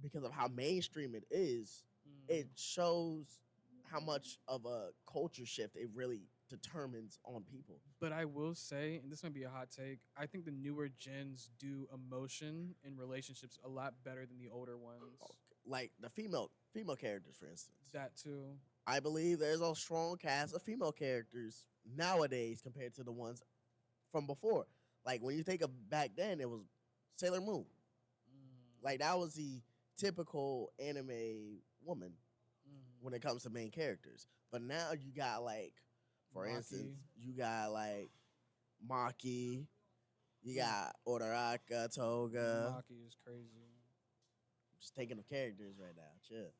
because of how mainstream it is, it Mm. shows how much of a culture shift it really determines on people. But I will say, and this might be a hot take, I think the newer gens do emotion in relationships a lot better than the older ones. Like the female characters, for instance. That too. I believe there's a strong cast of female characters nowadays compared to the ones from before. Like when you think of back then, it was Sailor Moon. Mm. Like that was the typical anime woman when it Mm. comes to main characters. But now you got like, for Maki. instance, you got like Maki, you Mm. got Uraraka, Toga. Maki is crazy. Just thinking of characters right now. Chill.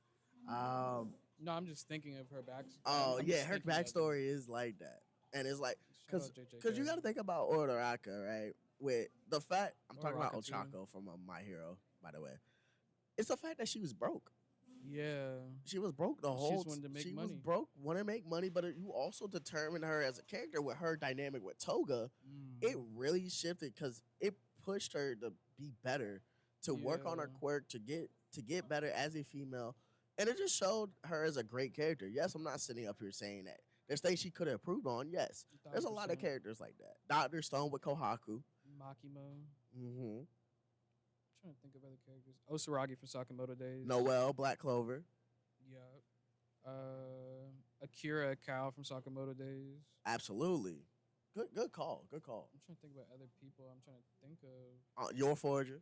Um, No, I'm just thinking of her back. oh I'm yeah, just her thinking of it. backstory is like that, and it's like, Shout cause, out JJK. cause you got to think about Uraraka, right? With the fact I'm Or talking about Rocket too. Ochako from My Hero, by the way. It's the fact that she was broke. Yeah. She was broke the She whole. just wanted to make She was money. broke, want to make money, but you also determine her as a character with her dynamic with Toga. It Mm. really shifted because it pushed her to be better, to work on her Yeah. quirk, to get better as a female, and it just showed her as a great character. Yes, I'm not sitting up here saying that there's things she could have improved on. Yes, there's a lot of 1,000%. characters like that. Doctor Stone with Kohaku. Makimo. Mm-hmm. Trying to think of other characters. Osaragi from Sakamoto days. Noelle, Black Clover. Yeah. Akira Kao from Sakamoto days. Absolutely. Good call. Good call. I'm trying to think about other people. I'm trying to think of. Your Forger.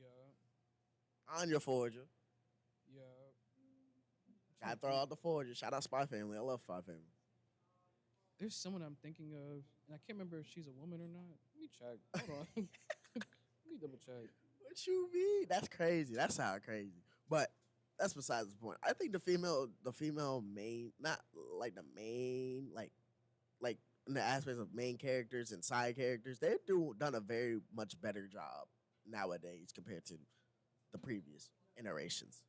Yeah. Anya Forger. Yeah. I'm Gotta trying to throw think. out the Forger. Shout out Spy Family. I love Spy Family. There's someone I'm thinking of, and I can't remember if she's a woman or not. Let me check. Hold on. Let me double check. What you mean? That's crazy. That sounds crazy. But that's besides the point. I think the female main, not like the main, like in the aspects of main characters and side characters, they've done a very much better job nowadays compared to the previous iterations.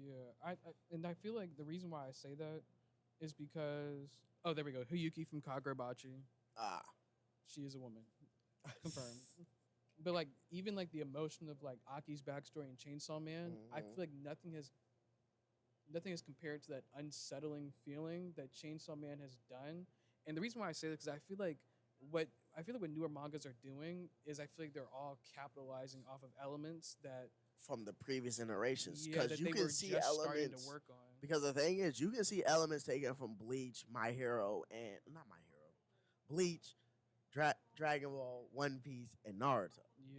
Yeah, and I feel like the reason why I say that is because there we go. Huyuki from Kagurabachi. Ah, She is a woman. Confirmed. But like even like the emotion of like Aki's backstory in Chainsaw Man, I Mhm. feel like nothing is compared to that unsettling feeling that Chainsaw Man has done. And the reason why I say that is I feel like what newer mangas are doing is I feel like they're all capitalizing off of elements that from the previous iterations, yeah because that you they can were see just starting to elements. work on. Because the thing is, you can see elements taken from Bleach, My Hero, and not My Hero, Bleach, Dragon Ball, One Piece, and Naruto.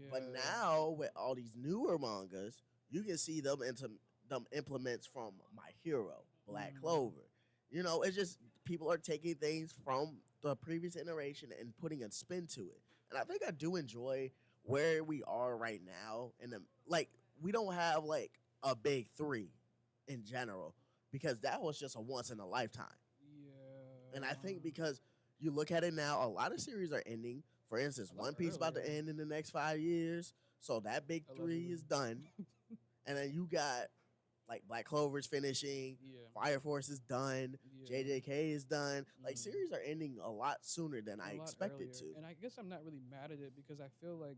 But Yeah. now with all these newer mangas, you can see them implements from My Hero, Black Mm. Clover. You know, it's just people are taking things from the previous iteration and putting a spin to it. And I think I do enjoy where we are right now. And like we don't have like a big three in general because that was just a once in a lifetime. And I think Yeah. because you look at it now, a lot of series are ending. For instance, A lot One Piece about to earlier, end in the next 5 years, so that big three allegedly. is done. And then you got like Black Clover's finishing, Yeah. Fire Force is done, Yeah. JJK is done. Like Mm. series are ending a lot sooner than I A lot expected earlier. to. And I guess I'm not really mad at it because I feel like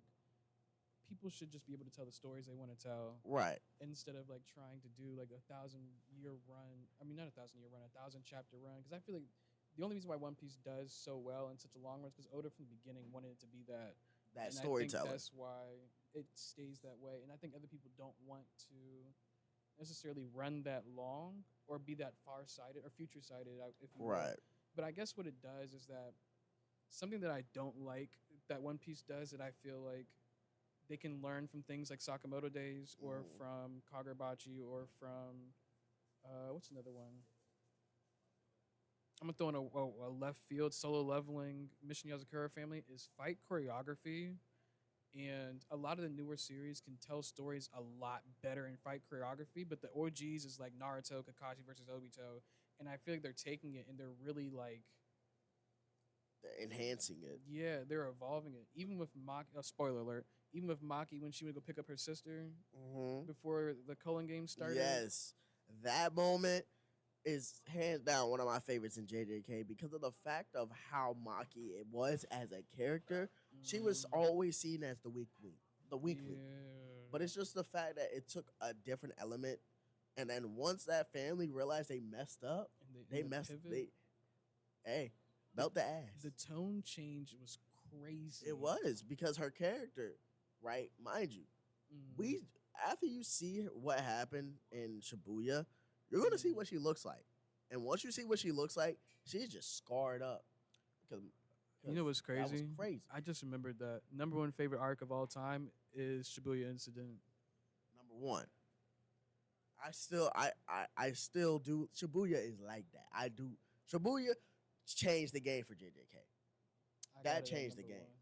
people should just be able to tell the stories they want to tell Right. instead of like trying to do like 1,000 year run. I mean, not 1,000 year run, 1,000 chapter run. Because I feel like the only reason why One Piece does so well in such a long run is because Oda from the beginning wanted it to be that. That And I think storytelling. that's why it stays that way. And I think other people don't want to necessarily run that long or be that far sighted or future sighted, if you will. Right. But I guess what it does is that something that I don't like that One Piece does that I feel like they can learn from things like Sakamoto Days or Mm. from Kagurabachi or from What's another one? I'm gonna throw in a left field solo leveling Mission Yazakura family is fight choreography, and a lot of the newer series can tell stories a lot better in fight choreography. But the OGs is like Naruto, Kakashi versus Obito, and I feel like they're taking it and they're really like, They're enhancing it. yeah, they're evolving it. Even with Maki, spoiler alert. Even with Maki when she would go pick up her sister Hmm. before the Culling game started. Yes, that moment is hands down one of my favorites in JJK because of the fact of how Maki it was as a character. She was Mhm. always seen as the weak link. Yeah. But it's just the fact that it took a different element, and then once that family realized they messed up, they And the messed pivot, they hey belt the ass. the tone change was crazy. It was because her character, right? Mind you, Mm. we after you see what happened in Shibuya, you're gonna see what she looks like, and once you see what she looks like, she's just scarred up. Because You know what's that was crazy? crazy. I just remembered that number one favorite arc of all time is Shibuya Incident. Number one, I still do. Shibuya is like that. I do. Shibuya changed the game for JJK. I got That it at changed the number game one.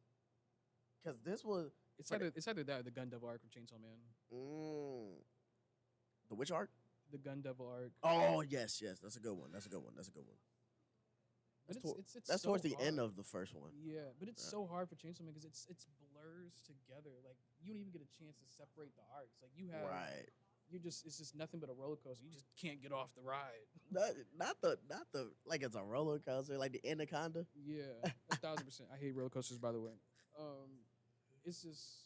because this was It's for the, either that or the Gun Devil arc from Chainsaw Man. mm, the which arc? The Gun Devil arc. Oh yes, yes, that's a good one. That's a good one. That's a good one. But That's, it's that's so towards the hard. end of the first one. Yeah, but it's Yeah. so hard for Chainsaw Man because it's blurs together. Like you don't even get a chance to separate the arcs. Like you have, Right. you just it's just nothing but a roller coaster. You just can't get off the ride. Not the like it's a roller coaster like the Anaconda. Yeah, 1,000%. I hate roller coasters, by the way. It's just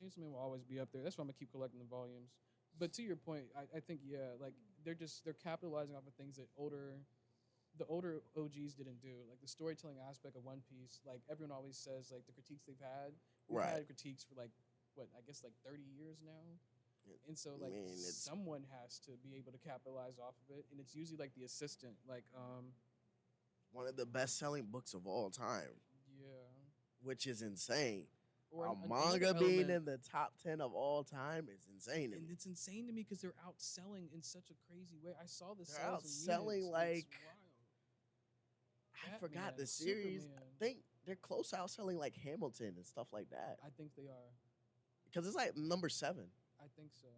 Chainsaw Man will always be up there. That's why I'm gonna keep collecting the volumes. But to your point, I think yeah, like they're capitalizing off of things that the older OGs didn't do. Like the storytelling aspect of One Piece. Like everyone always says, like the critiques they've had. We've Right. had critiques for like what I guess like 30 years now. And so I like mean, it's someone has to be able to capitalize off of it, and it's usually like the assistant. Like one of the best-selling books of all time, yeah. which is insane. Or A another manga being element, in the top 10 of all time is insane to and me. it's insane to me because they're outselling in such a crazy way. I saw the They're sales in outselling units. like It's wild. I forgot Batman, the series. Superman. I think they're close to outselling like Hamilton and stuff like that I think they are. because it's like number 7. I think so.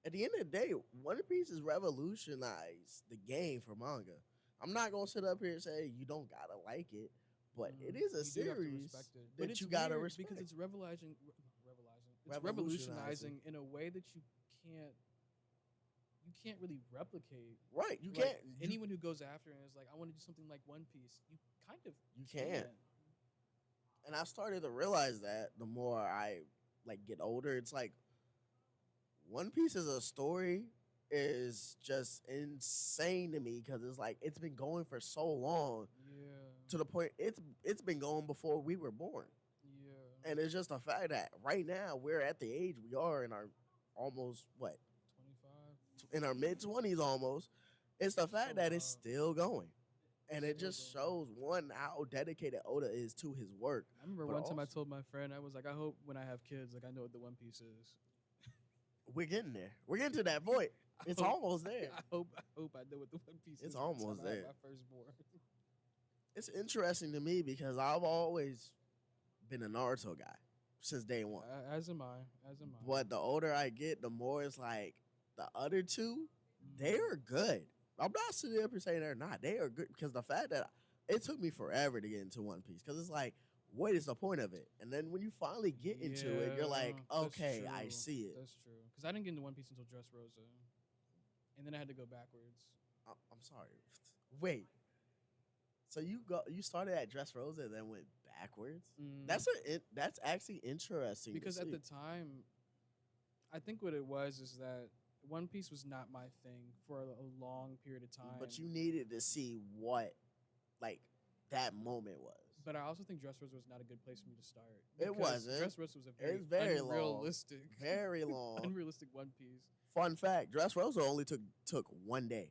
At the end of the day, One Piece has revolutionized the game for manga. I'm not gonna sit up here and say you don't gotta like it, but it is a You do have to series respect it. But that it's you gotta weird respect. because it's revolutionizing. It's Revolutionizing. revolutionizing in a way that you can't really replicate. Right, you Like, can't. anyone who goes after it and is like, I want to do something like One Piece. You kind of You can't. And I started to realize that the more I like get older, it's like One Piece as a story is just insane to me because it's like it's been going for so long Yeah. to the point it's been going before we were born. Yeah. And it's just a fact that right now we're at the age we are in our almost what 25. in our mid-20s almost. It's the fact So that it's wild. still going. And it Still just going. shows one how dedicated Oda is to his work. I remember But one time I also- told my friend, I was like, I hope when I have kids, like I know what the One Piece is. We're getting there. We're getting to that point. I It's hope- almost there. I hope I know what the One Piece is. It's by the time almost I have there. My firstborn. It's interesting to me because I've always been a Naruto guy since day one. As am I. As am I. But the older I get, the more it's like the other two, Mm. they are good. I'm not sitting up here saying they're not. They are good because the fact that it took me forever to get into One Piece because it's like, what is the point of it? And then when you finally get into it, you're like, Yeah, that's okay, I true. see it. That's true. Because I didn't get into One Piece until Dressrosa, and then I had to go backwards. I'm sorry. Wait. So you started at Dressrosa and then went backwards? Mm. That's actually interesting. Because to at see. the time, I think what it was is that One Piece was not my thing for a long period of time. But you needed to see what like that moment was. But I also think Dressrosa was not a good place for me to start. It because wasn't. Dressrosa was a very, It's very long. unrealistic, Very long. unrealistic One Piece. Fun fact: Dressrosa only took one day.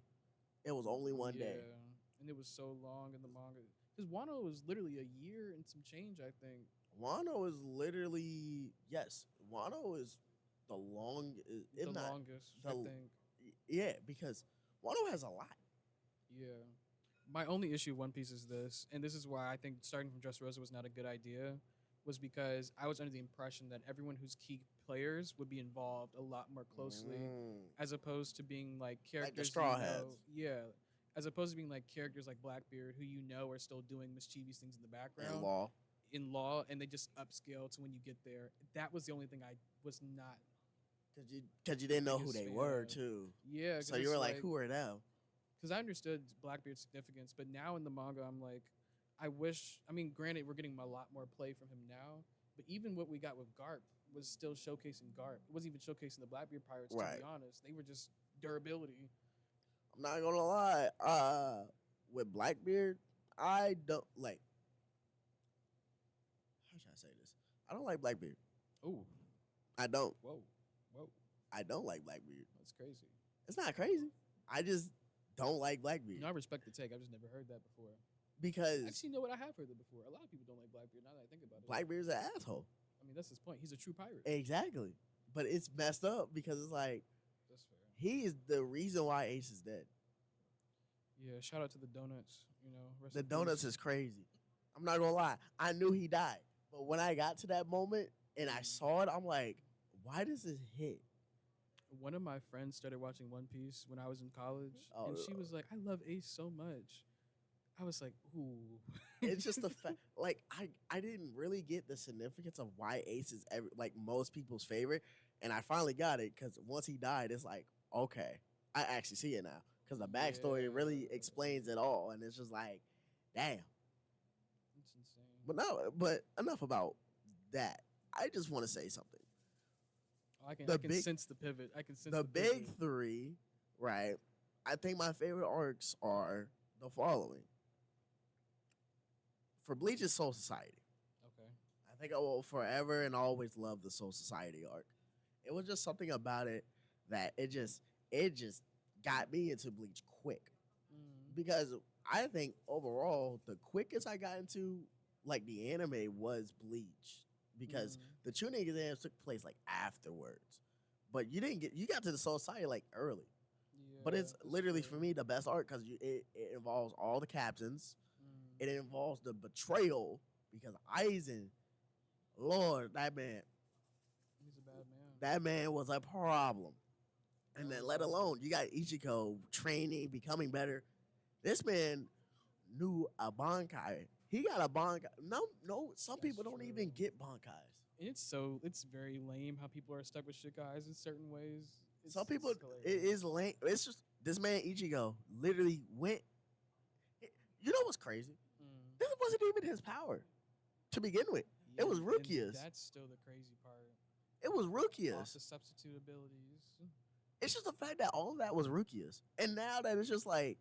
It was only one day. Yeah, and it was so long in the manga. Because Wano was literally a year and some change, I think. Wano is literally yes. Wano is the long. The longest, I the- think. Yeah, because Wano has a lot. Yeah. My only issue with One Piece is this, and this is why I think starting from Dressrosa was not a good idea, was because I was under the impression that everyone who's key players would be involved a lot more closely, Mm. as opposed to being like Like the characters Straw Hats yeah, as opposed to being like characters like Blackbeard who are still doing mischievous things in the and background Law. in law, and they just upscale to when you get there. That was the only thing I was not Cause you the didn't know who biggest they fan were of. too. Yeah, So because you it's were like, like who are them? because I understood Blackbeard's significance, but now in the manga, I'm like, I wish. I mean, granted, we're getting a lot more play from him now, but even what we got with Garp was still showcasing Garp. It wasn't even showcasing the Blackbeard pirates. To Right. be honest, they were just durability. I'm not gonna lie. With Blackbeard, I don't like. How should I say this? I don't like Blackbeard. Oh, I don't. whoa, whoa, I don't like Blackbeard. that's crazy. It's not crazy. I just don't like Blackbeard I respect the take. I've just never heard that before. because Actually, you know what? I have heard that before. A lot of people don't like Blackbeard. Now that I think about it, Blackbeard's an asshole. I mean, that's his point. He's a true pirate. Exactly. But it's messed up because it's like That's fair. he is the reason why Ace is dead. Yeah. Shout out to the donuts. Rest The in donuts peace. is crazy. I'm not gonna lie. I knew he died, but when I got to that moment and I saw it, I'm like, why does this hit? One of my friends started watching One Piece when I was in college, Oh, and she was like, "I love Ace so much." I was like, "Ooh." It's just the fact, like I didn't really get the significance of why Ace is like most people's favorite, and I finally got it because once he died, it's like okay, I actually see it now because the backstory really Yeah. explains it all, and it's just like, damn. It's insane. But enough about that. I just want to say something. I can the I can big- sense the pivot. I can sense The the big pivot. three, right? I think my favorite arcs are the following. For Bleach is Soul Society. Okay. I think I will forever and always love the Soul Society arc. It was just something about it that it just got me into Bleach quick Mm. because I think overall the quickest I got into like the anime was Bleach because Mm. the tuning exams took place like afterwards, but you got to the Soul Society like early. But Yeah, it's that's literally true. for me the best arc because it involves all the captains. Mm. It involves the betrayal because Aizen, Lord, He's a bad man. that man was a problem. And That then was let bad. alone you got Ichiko training, becoming better. This man knew a Bankai. He got a Bankai. No, some That's people don't even true. get Bankais. And it's very lame how people are stuck with shit guys in certain ways. Some people, it's it hilarious. is lame. It's just this man Ichigo literally went. You know what's crazy? Mm. This wasn't even his power to begin with. It was and Rukia's. That's still the crazy part. It was Off Rukia's. the substitute abilities. It's just the fact that all of that was Rukia's. And now that it's just like,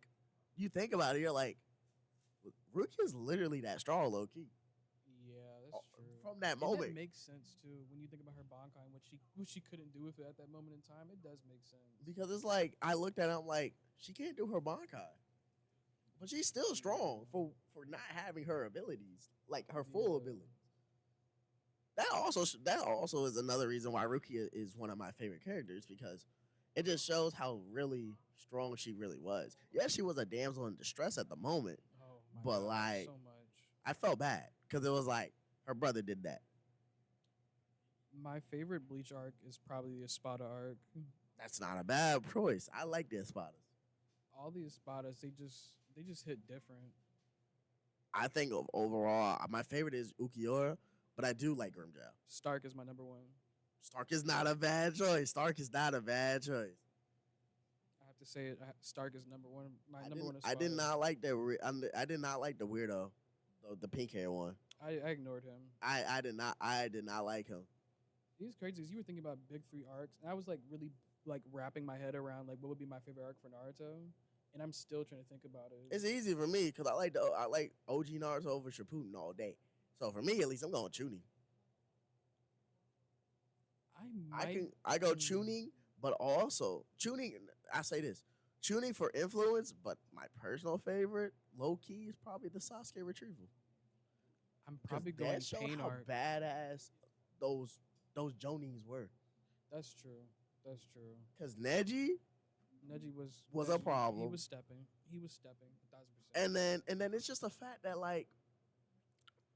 you think about it, you're like, Rukia's literally that strong, low key. Yeah, that's true. From that And moment. that makes sense too when you think about her Bankai and what she couldn't do with it at that moment in time. It does make sense. Because it's like, I looked at it, I'm like, she can't do her Bankai. But she's still strong for not having her abilities, like her full Yeah. abilities. That also is another reason why Rukia is one of my favorite characters because it just shows how really strong she really was. Yes, she was a damsel in distress at the moment, Oh my but god, like so much. I felt bad because it was like her brother did that. My favorite Bleach arc is probably the Espada arc. That's not a bad choice. I like the Espadas. All the Espadas, they just hit different. I think of overall, my favorite is Ukiura, but I do like Grimjow. Stark is my number one. Stark is not a bad choice. Stark is not a bad choice. I have to say it. Stark is number one. My I number didn't, one I did Espada. not like that. I did not like the weirdo, the pink hair one. I ignored him. I did not like him. He's crazy. 'Cause you were thinking about big three arcs, and I was like really like wrapping my head around like what would be my favorite arc for Naruto, and I'm still trying to think about it. It's easy for me because I like OG Naruto over Shippuden all day. So for me, at least, I'm going Chunin. I go tuning, but also tuning. I say this, tuning for influence, but my personal favorite, low key, is probably the Sasuke retrieval. I'm 'Cause probably going that showed pain how arc. badass those Jonins were. That's true. That's true. Because Neji, Neji was was a He problem. was stepping. He was stepping 1,000%. And then it's just the fact that like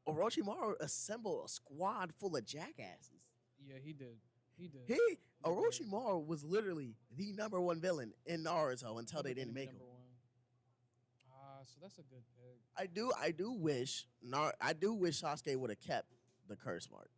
Orochimaru assembled a squad full of jackasses. Yeah, he did. He did. He He did. Orochimaru was literally the number one villain in Naruto until they didn't Enemy make him. number one. So that's a good pick. I do wish Sasuke would have kept the curse mark.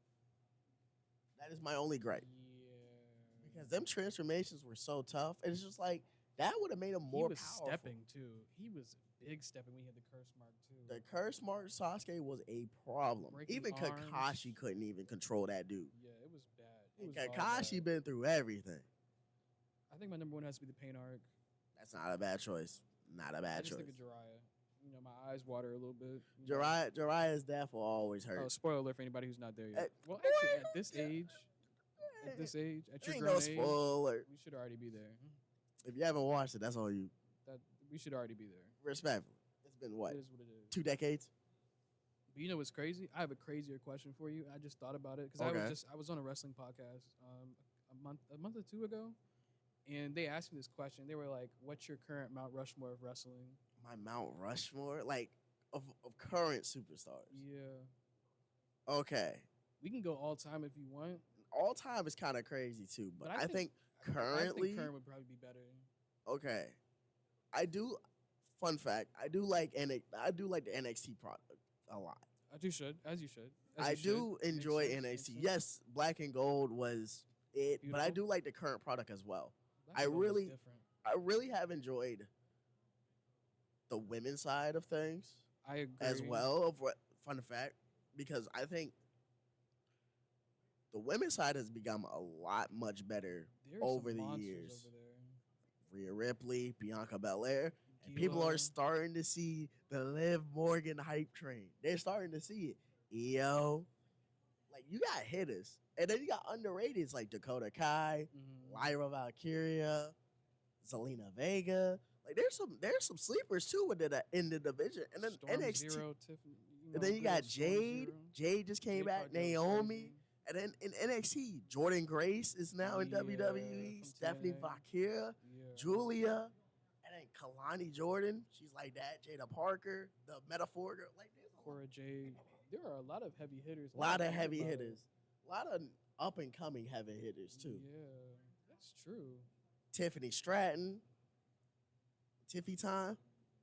That is my only gripe. Yeah. Because them transformations were so tough. And it's just like that would have made him He more was powerful. stepping too. He was big stepping when he had the curse mark too. The curse mark Sasuke was a problem. Breaking Even arms. Kakashi couldn't even control that dude. Yeah, it was bad. It And was all Kakashi bad. been through everything. I think my number one has to be the pain arc. That's not a bad choice. Not a I bad just choice. think of Jiraiya. You know, my eyes water a little bit. you know. Jiraiya's death will always hurt. Oh, spoiler alert for anybody who's not there yet. Eh, Well, actually, at this age, at your Ain't grown no age, spoiler. we should already be there. If you haven't watched it, that's all you. That we should already be there. Respectfully. It's been what? It is what it is. 2 decades? But you know what's crazy? I have a crazier question for you. I just thought about it because Okay. I was on a wrestling podcast a month or two ago, and they asked me this question. They were like, "What's your current Mount Rushmore of wrestling?" My Mount Rushmore? Like, of current superstars. Yeah, Okay. we can go all time if you want. All time is kind of crazy too, but I think I currently. think current would probably be better. Okay. I do. Fun fact: I do like the NXT product a lot. As you should. I do enjoy NXT. Yes, Black and Gold was it, but I Beautiful. do like the current product as well. Black I and Gold was really- different. I really have enjoyed the women's side of things I agree as well. Of what fun fact, because I think the women's side has become a lot much better There's over some the monsters years. over there. Rhea Ripley, Bianca Belair. And people are Gila. starting to see the Liv Morgan hype train. They're starting to see it. EO. Like, you got hitters. And then you got underrateds like Dakota Kai, Mhm. Lyra Valkyria, Zelina Vega. Like, there's some sleepers too in the division. And then Storm NXT. Zero, Tiffany. And then you good got old Storm Jade. Zero. Jade just came Jade back. Cargill's Naomi. crazy. And then in NXT, Jordan Grace is now in Yeah, WWE. from Stephanie TNA. Valkyria. Yeah. Julia, and then Kalani Jordan. She's like that. Jada Parker, the metaphor girl. Like, there's Cora Jade. There are a lot of heavy hitters. a lot now of that I heavy think about it. hitters. A lot of up and coming heavy hitters too. Yeah, that's true. Tiffany Stratton. Tiffy time.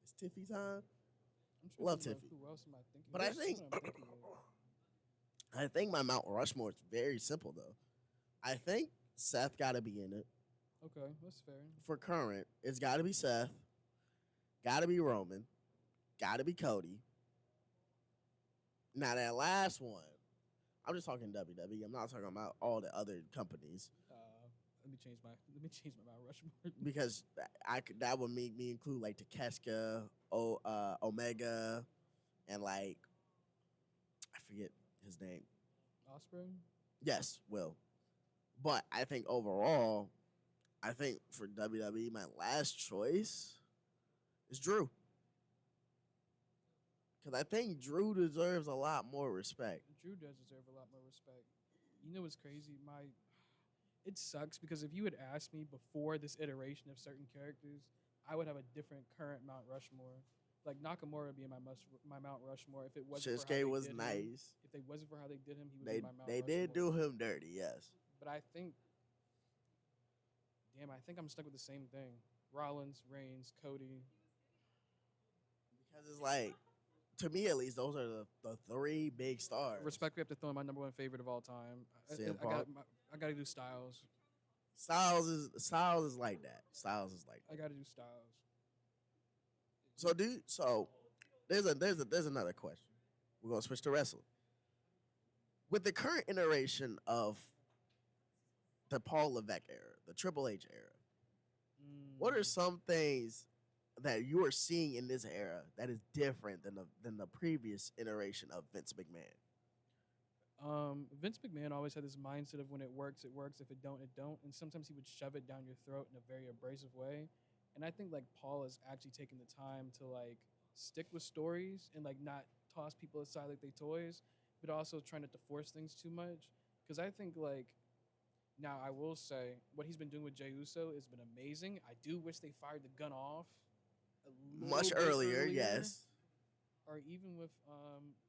It's Tiffy time. I'm trying Love to think Tiffy. about who else am I thinking? But I There's think someone I'm thinking of. I think my Mount Rushmore is very simple though. I think Seth got to be in it Okay, that's fair. for current. It's got to be Seth. Got to be Roman. Got to be Cody. Now that last one, I'm just talking WWE. I'm not talking about all the other companies Let me change my Mount Rushmore. because that would make me include like Takeshka, Omega, and like I forget his name. Osprey. Yes, Will. But I think overall, I think for WWE, my last choice is Drew. Because I think Drew deserves a lot more respect. Drew does deserve a lot more respect. You know what's crazy? It sucks because if you had asked me before this iteration of certain characters, I would have a different current Mount Rushmore. Like Nakamura would be in my Mount Rushmore if it wasn't for how Shinsuke they was did him. nice. If they wasn't for how they did him, he would They be my Mount they Rushmore. did do him dirty, yes. But I think I'm stuck with the same thing. Rollins, Reigns, Cody. Because it's like, to me at least, those are the three big stars. Respectfully, I have to throw in my number one favorite of all time. CM Punk. I got to do Styles. Styles is like that. Styles is like that. I got to do Styles. So there's another question. We're gonna switch to wrestling. With the current iteration of the Paul Levesque era, the Triple H era, what are some things that you are seeing in this era that is different than the previous iteration of Vince McMahon? Vince McMahon always had this mindset of when it works, it works. If it don't, it don't. And sometimes he would shove it down your throat in a very abrasive way. And I think like Paul is actually taking the time to like stick with stories and like not toss people aside like they toys, but also trying not to force things too much. Because I think like Now, I will say what he's been doing with Jey Uso has been amazing. I do wish they fired the gun off a little Much bit earlier, earlier, yes. or even with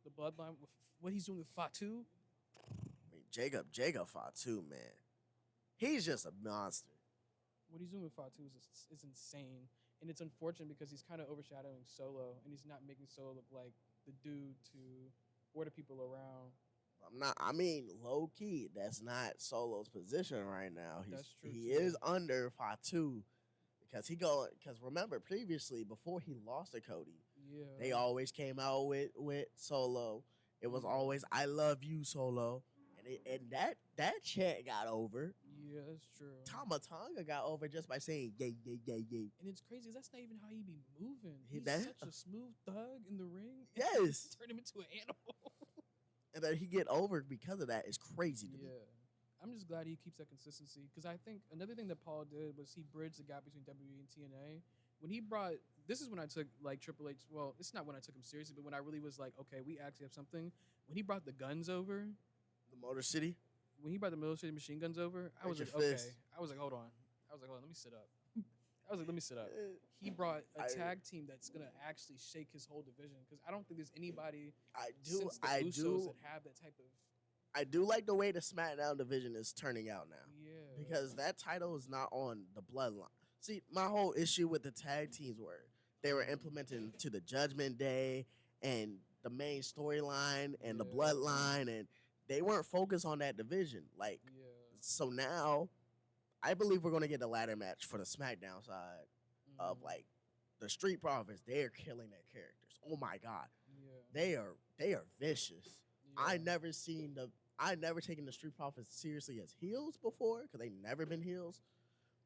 the bloodline with what he's doing with Fatu. I mean, Jacob fought too, man. He's just a monster. What he's doing with Fatu is insane, and it's unfortunate because he's kind of overshadowing Solo, and he's not making Solo look like the dude to order people around. I'm not. I mean, low key, that's not Solo's position right now. That's true He too. is under Fatu because he go. Because remember, previously before he lost to Cody, Yeah. they always came out with Solo. It was Yeah. always "I love you, Solo," and that chant got over. Yeah, that's true. Tama Tonga got over just by saying "yay, yay, yay, yay." And it's crazy. That's not even how he be moving. He's That- such a smooth thug in the ring. Yes, Turn him into an animal. and that he get over because of that is crazy to me. Yeah. I'm just glad he keeps that consistency because I think another thing that Paul did was he bridged the gap between WWE and TNA. When he brought, this is when I took like Triple H. Well, it's not when I took him seriously, but when I really was like, okay, we actually have something. When he brought the guns over, The Motor City. when he brought the military machine guns over, I was Raise like, your okay. fist. I was like, hold on. Let me sit up. I was like, let me sit up. Eh, He brought a I- tag team that's gonna actually shake his whole division because I don't think there's anybody I do. since the I Usos do. that have that type of I do like the way the SmackDown division is turning out now. yeah. Because that title is not on the bloodline. See, my whole issue with the tag teams were they were implementing to the Judgment Day and the main storyline and the Yeah. bloodline, and they weren't focused on that division. Like, yeah. so now I believe we're gonna get a ladder match for the SmackDown side of Mhm. like the Street Profits. They are killing their characters. Oh my god, yeah. they are vicious. I Yeah. never taken the Street Profits seriously as heels before because they never been heels,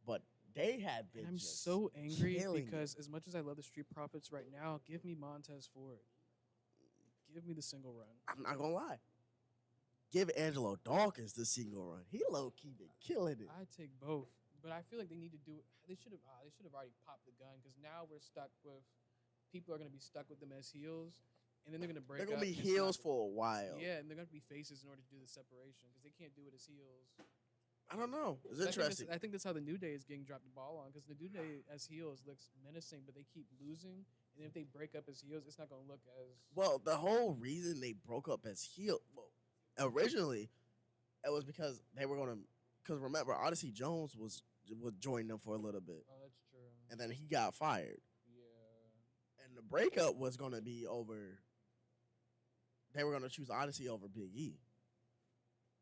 but they have been. And I'm just so angry killing because as much as I love the Street Profits right now, give me Montez Ford. Give me the single run. I'm not gonna lie. Give Angelo Dawkins the single run. He low key been killing it. I take both, but I feel like they need to do. They should have already popped the gun because now we're stuck with. People are gonna be stuck with them as heels, and then they're gonna break. They're gonna up be and it's heels not- for a while. Yeah, and they're gonna be faces in order to do the separation because they can't do it as heels. I don't know. It's So interesting. I think that's how the New Day is getting dropped the ball on because the New Day as heels looks menacing, but they keep losing. And if they break up as heels, it's not gonna look as Well, the whole reason they broke up as heel, well, originally, it was because they were gonna. Because remember, Odyssey Jones would join them for a little bit, Oh, that's true. and then he got fired. Yeah. And the breakup was gonna be over. They were gonna choose Odyssey over Big E.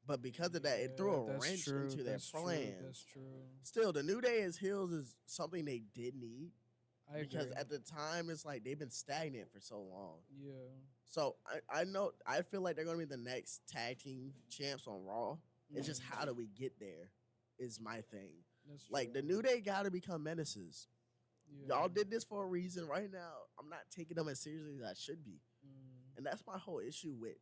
But because of that, it threw a that's wrench true, into their that's true, plans. That's true. Still, the New Day as heels is something they did need I because agree. at the time it's like they've been stagnant for so long. Yeah. So I feel like they're gonna be the next tag team champs on Raw. It's just Mhm. how do we get there is my thing. That's Like the true. New Day gotta become menaces. Yeah. Y'all did this for a reason. Right now, I'm not taking them as seriously as I should be. Mm. And that's my whole issue with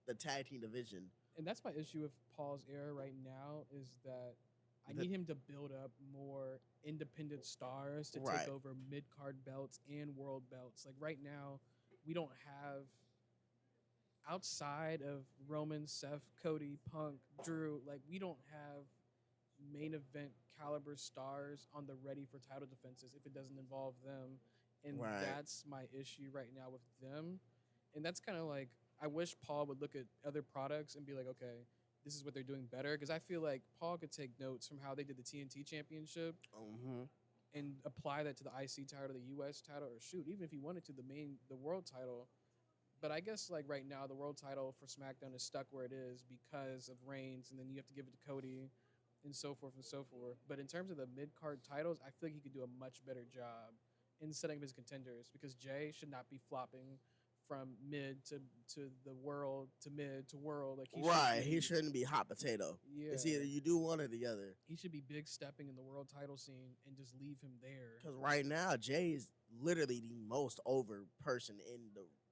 the tag team division. And that's my issue with Paul's era right now is that I The- need him to build up more independent stars to Right. take over mid card belts and world belts. Like right now, we don't have outside of Roman, Seth, Cody, Punk, Drew. Like we don't have main event caliber stars on the ready for title defenses if it doesn't involve them, and Right. that's my issue right now with them. And that's kind of like I wish Paul would look at other products and be like, okay, this is what they're doing better. Because I feel like Paul could take notes from how they did the TNT Championship Mm-hmm. and apply that to the IC title, the US title, or shoot, even if he wanted to the world title. But I guess like right now, the world title for SmackDown is stuck where it is because of Reigns, and then you have to give it to Cody, and so forth and so forth. But in terms of the mid card titles, I feel like he could do a much better job in setting up his contenders because Jay should not be flopping from mid to the world to mid to world. Like Right. Should He be, shouldn't be hot potato. Yeah. It's either you do one or the other. He should be big stepping in the world title scene and just leave him there. Because right now, Jay is literally the most over person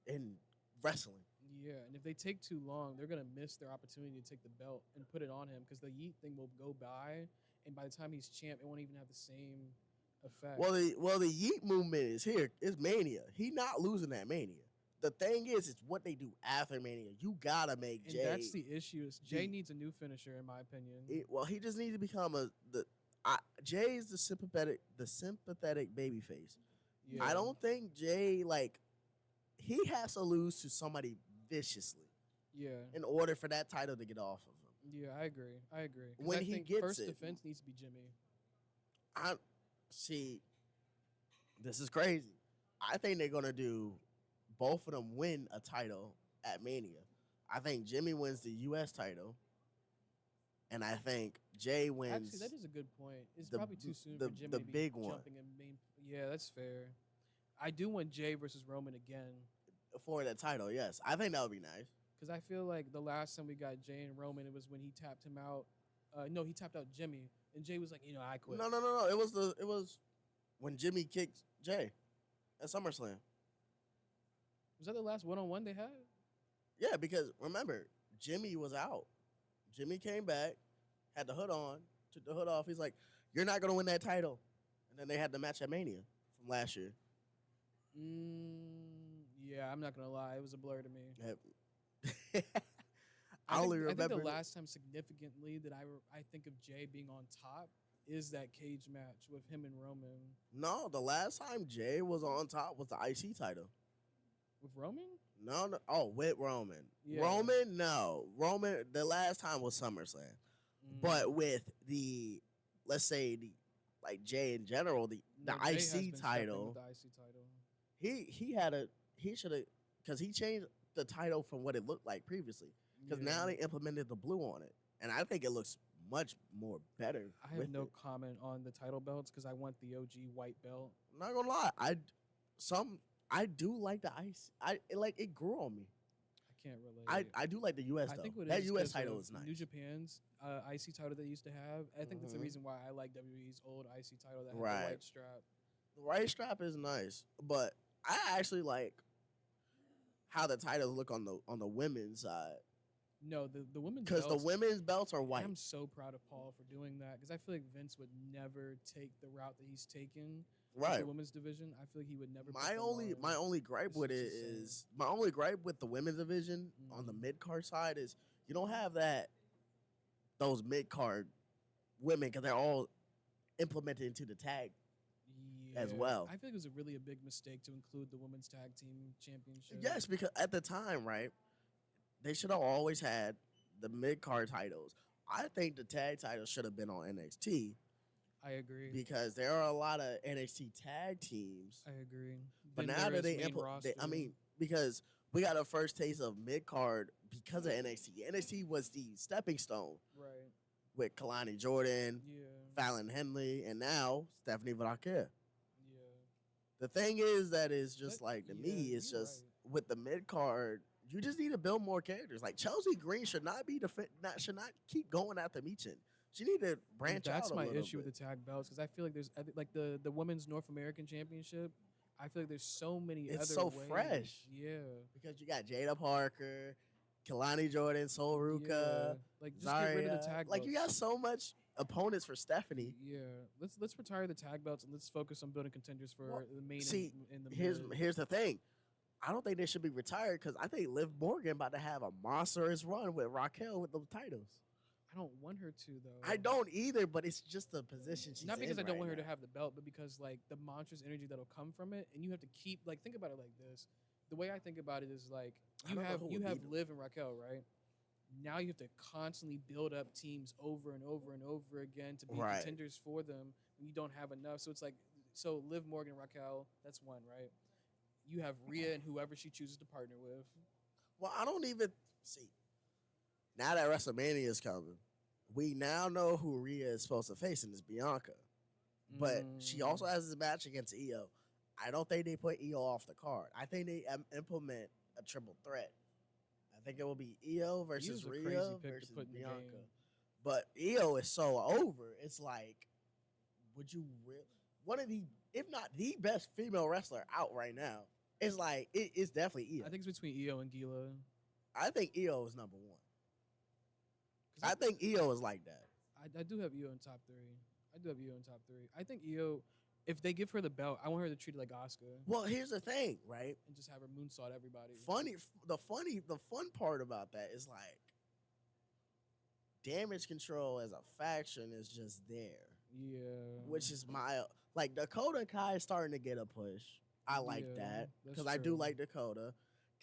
in wrestling. Yeah, and if they take too long, they're gonna miss their opportunity to take the belt and put it on him because the Yeet thing will go by, and by the time he's champ, it won't even have the same effect. Well, the Yeet movement is here. It's Mania. He not losing that Mania. the thing is, it's what they do after Mania. You gotta make And Jay. that's the issue. Is Jay the- needs a new finisher, in my opinion. Well, he just needs to become Jay is the sympathetic baby face. Yeah. I don't think Jay he has to lose to somebody viciously Yeah. in order for that title to get off of him. Yeah, I agree. 'Cause When I he think gets first it- defense needs to be Jimmy. I see. This is crazy. I think they're gonna do both of them win a title at Mania. I think Jimmy wins the U.S. title, and I think Jay wins. Actually, that is a good point. It's the probably b- too soon the- for Jimmy the to be big one. jumping in main. Yeah, that's fair. I do want Jay versus Roman again for the title. Yes, I think that would be nice. because I feel like the last time we got Jay and Roman, it was when he tapped him out. No, he tapped out Jimmy, and Jay was like, I quit. No. It was when Jimmy kicked Jay at SummerSlam. Was that the last one-on-one they had? Yeah, because remember, Jimmy was out. Jimmy came back, had the hood on, took the hood off. He's like, "You're not gonna win that title," and then they had the match at Mania from last year. Yeah, I'm not gonna lie, it was a blur to me. I only I think remember the last time significantly that I think of Jay being on top is that cage match with him and Roman. No, the last time Jay was on top was the IC title. With Roman? No. Oh, with Roman. Yeah. Roman, no. Roman, the last time was SummerSlam. But with let's say Jay in general, the No, Jay has been IC stepping title, with the IC title. he should have, because he changed the title from what it looked like previously. Because now they implemented the blue on it, and I think it looks much more better. I have no comment on the title belts because I want the OG white belt. I'm not gonna lie, I do like the ice. It grew on me. I can't relate. I do like the US I though. think what it That is US 'cause title of is nice. New Japan's IC title they used to have. I think that's the Mhm. reason why I like WWE's old IC title that had Right. the white strap. The right strap is nice, but I actually like how the titles look on the women's side, No, the women's because the belts, women's belts are white. I'm so proud of Paul for doing that because I feel like Vince would never take the route that he's taken with Right. the women's division. I feel like he would never. My only gripe It's with it just insane. is my only gripe with the women's division on the Mhm. mid card side is you don't have those mid card women because they're all implemented into the tag. as well. I feel like it was really a big mistake to include the women's tag team championship. Yes, because at the time, right, they should have always had the mid card titles. I think the tag titles should have been on NXT I agree. because there are a lot of NXT tag teams. I agree. But Then now there that they is main implement, I roster. mean, because we got a first taste of mid card because of NXT. NXT was the stepping stone right? with Kalani Jordan, Yeah, Fallon Henley, and now Stephanie Vaquer. yeah. The thing is that is just But, like to yeah, me, it's you're just with the mid card, you just need to build more characters. Like Chelsea Green should not be should not keep going after Meechin. She need to And branch out. that's a my little issue bit. with the tag belts because I feel like there's like the women's North American Championship. I feel like there's so many. It's other so ways. fresh. Yeah. Because you got Jada Parker, Kalani Jordan, Sol Ruka, Yeah. Like just get rid of the Zarya. tag Like belts. you got so much opponents for Stephanie. Yeah. Let's retire the tag belts and let's focus on building contenders for Well, the main. see, in the Here's mid. here's the thing. I don't think they should be retired because I think Liv Morgan about to have a monstrous run with Raquel with those titles. I don't want her to though. I don't either, but it's just the position she's Not because in I don't right want her now. to have the belt, but because like the monstrous energy that'll come from it, and you have to keep like think about it like this. The way I think about it is like I don't know who you would have beat them. Liv and Raquel, right? Now you have to constantly build up teams over and over and over again to be Right. contenders for them when you don't have enough. So it's like so Liv Morgan, Raquel, that's one, right? You have Rhea and whoever she chooses to partner with. Well, I don't even see. Now that WrestleMania is coming, we now know who Rhea is supposed to face, and it's Bianca. But she also Mm. has this match against Io. I don't think they put Io off the card. I think they implement a triple threat. I think it will be Io versus Io's a crazy Rhea pick to versus put in the Bianca. game. But Io is so over. It's like, would you really? One of the, if not the best female wrestler out right now. It's like it's definitely Io. I think it's between Io and Gila. I think Io is number one. 'Cause I think Io is like that. I do have Io in top three. I do have Io in top three. I think Io, If they give her the belt, I want her to treat it like Oscar Well, here's the thing, right? and just have her moonsault everybody. The fun part about that is like damage control as a faction is just there, Yeah. which is my like Dakota Kai is starting to get a push. I like Yeah, that that's because I do true. like Dakota.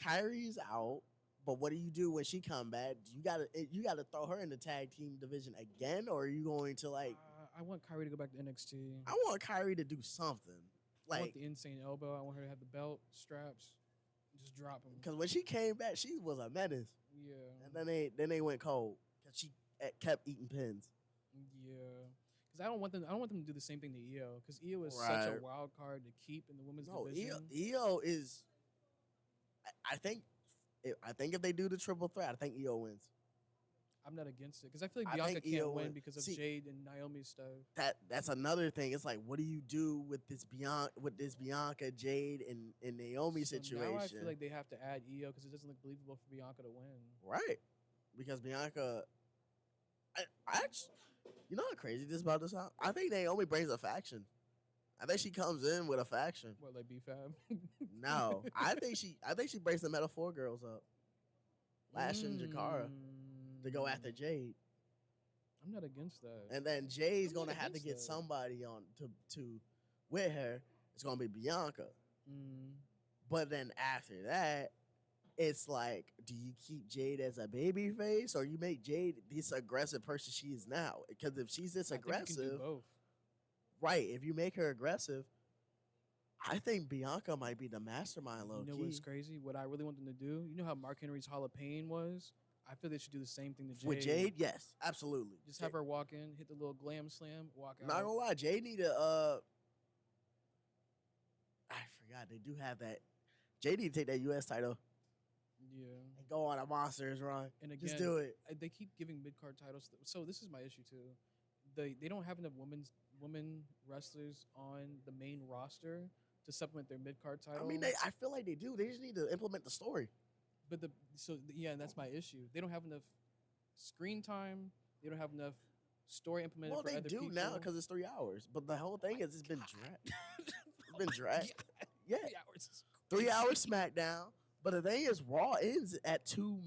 Kyrie's out, but what do you do when she come back? You gotta throw her in the tag team division again, or are you going to like? I want Kyrie to go back to NXT. I want Kyrie to do something I want like the insane elbow. I want her to have the belt straps. Just drop them. because when she came back, she was a menace, Yeah. and then they went cold because she kept eating pins. Yeah. Because I don't want them to do the same thing to EO. Because EO is such Right. a wild card to keep in the women's No, division. EO is. I think. I think if they do the triple threat, I think EO wins. I'm not against it. Because I feel like I Bianca think EO can't win win. because of See, Jade and Naomi's stuff. That's another thing. It's like, what do you do with this Bianca, Jade, and Naomi So situation? now I feel like they have to add EO because it doesn't look believable for Bianca to win. Right, because Bianca, I actually, you know how crazy this about to sound? I think Naomi brings a faction. I think she comes in with a faction. What, like BFAB? No, I think she brings the Metal Four girls up, Lash and Jakara, to go after Jade. I'm not against that. And then Jay's I'm not gonna have to against get that. somebody on to with her. It's gonna be Bianca. Mm. But then after that, it's like, do you keep Jade as a baby face or you make Jade this aggressive person she is now? Because if she's this I think you can aggressive, do both. right? If you make her aggressive, I think Bianca might be the mastermind low You know key. what's crazy? What I really want them to do. You know how Mark Henry's Hall of Pain was? I feel they should do the same thing to Jade. With Jade, yes, absolutely. Just have her walk in, hit the little glam slam, walk out. Not gonna lie, Jade need a. I forgot they do have that. Jade need to take that U.S. title Yeah. and go on a Monsters run. And again, Just do it. They keep giving mid card titles. So this is my issue too. They don't have enough women wrestlers on the main roster to supplement their mid card title. I mean, I feel like they do. They just need to implement the story. But and that's my issue. They don't have enough screen time. They don't have enough story implemented Well, for they other do people. now because it's 3 hours. But the whole thing is it's been dragged. It's been dragged. Yeah, 3 hours. Is 3 hours SmackDown. But the thing is, Raw ends at 2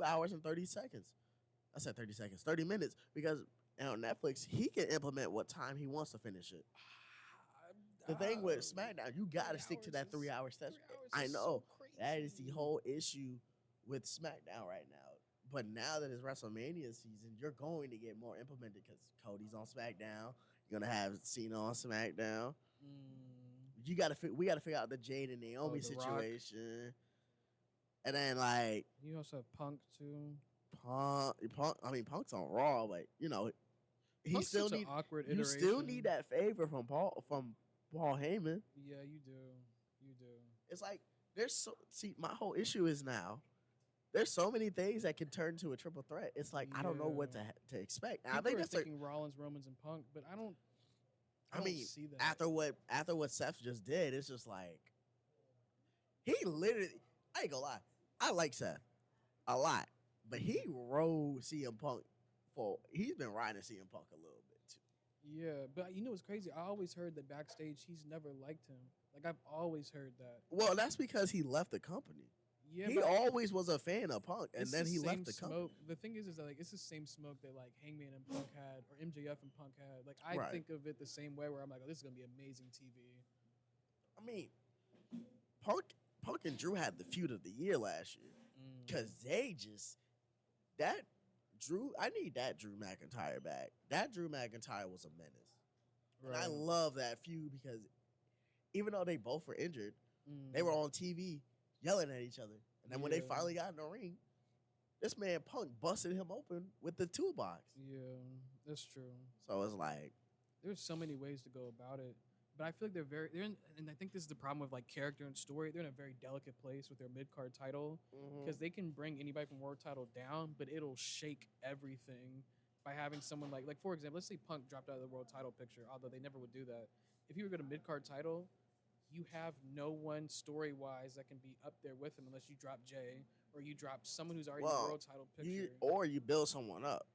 hours and 30 seconds. I said 30 seconds, 30 minutes because on Netflix he can implement what time he wants to finish it. The thing with SmackDown, you gotta stick to that 3 hour session. I know that is the whole issue with SmackDown right now. But now that it's WrestleMania season, you're going to get more implemented because Cody's on SmackDown. You're gonna have Cena on SmackDown. We gotta figure out the Jade and Naomi The Rock. situation. And then like You also have Punk too. Punk. I mean, Punk's on Raw, but you know, he Punk's still such an need. awkward You iteration. still need that favor from Paul Heyman. Yeah, you do. You do. It's like my whole issue is now there's so many things that can turn to a triple threat. It's like I don't know what to expect. And I People think are that's like thinking Rollins, Romans, and Punk, but I don't. I don't mean, see that. after what Seth just did, it's just like he literally. I ain't gonna lie, I like Seth a lot, but he rode CM Punk he's been riding CM Punk a little bit too. Yeah, but you know what's crazy? I always heard that backstage he's never liked him. Like I've always heard that. Well, that's because he left the company. Yeah, He but always was a fan of Punk, and it's then the he left same the smoke. company. The thing is that like it's the same smoke that like Hangman and Punk had, or MJF and Punk had. Like I Right. think of it the same way, where I'm like, oh, this is gonna be amazing TV. I mean, Punk and Drew had the feud of the year last year because they just that Drew. I need that Drew McIntyre back. That Drew McIntyre was a menace, and I love that feud because even though they both were injured, they were on TV yelling at each other, and then when they Yeah. finally got in the ring, this man Punk busted him open with the toolbox. Yeah, that's true. So it's like, There's so many ways to go about it, but I feel like and I think this is the problem with like character and story. They're in a very delicate place with their mid card title because they can bring anybody from world title down, but it'll shake everything by having someone like for example, let's say Punk dropped out of the world title picture, although they never would do that. If you were going to mid card title, you have no one story wise that can be up there with him unless you drop Jay or you drop someone who's already in the world title picture. or you build someone up.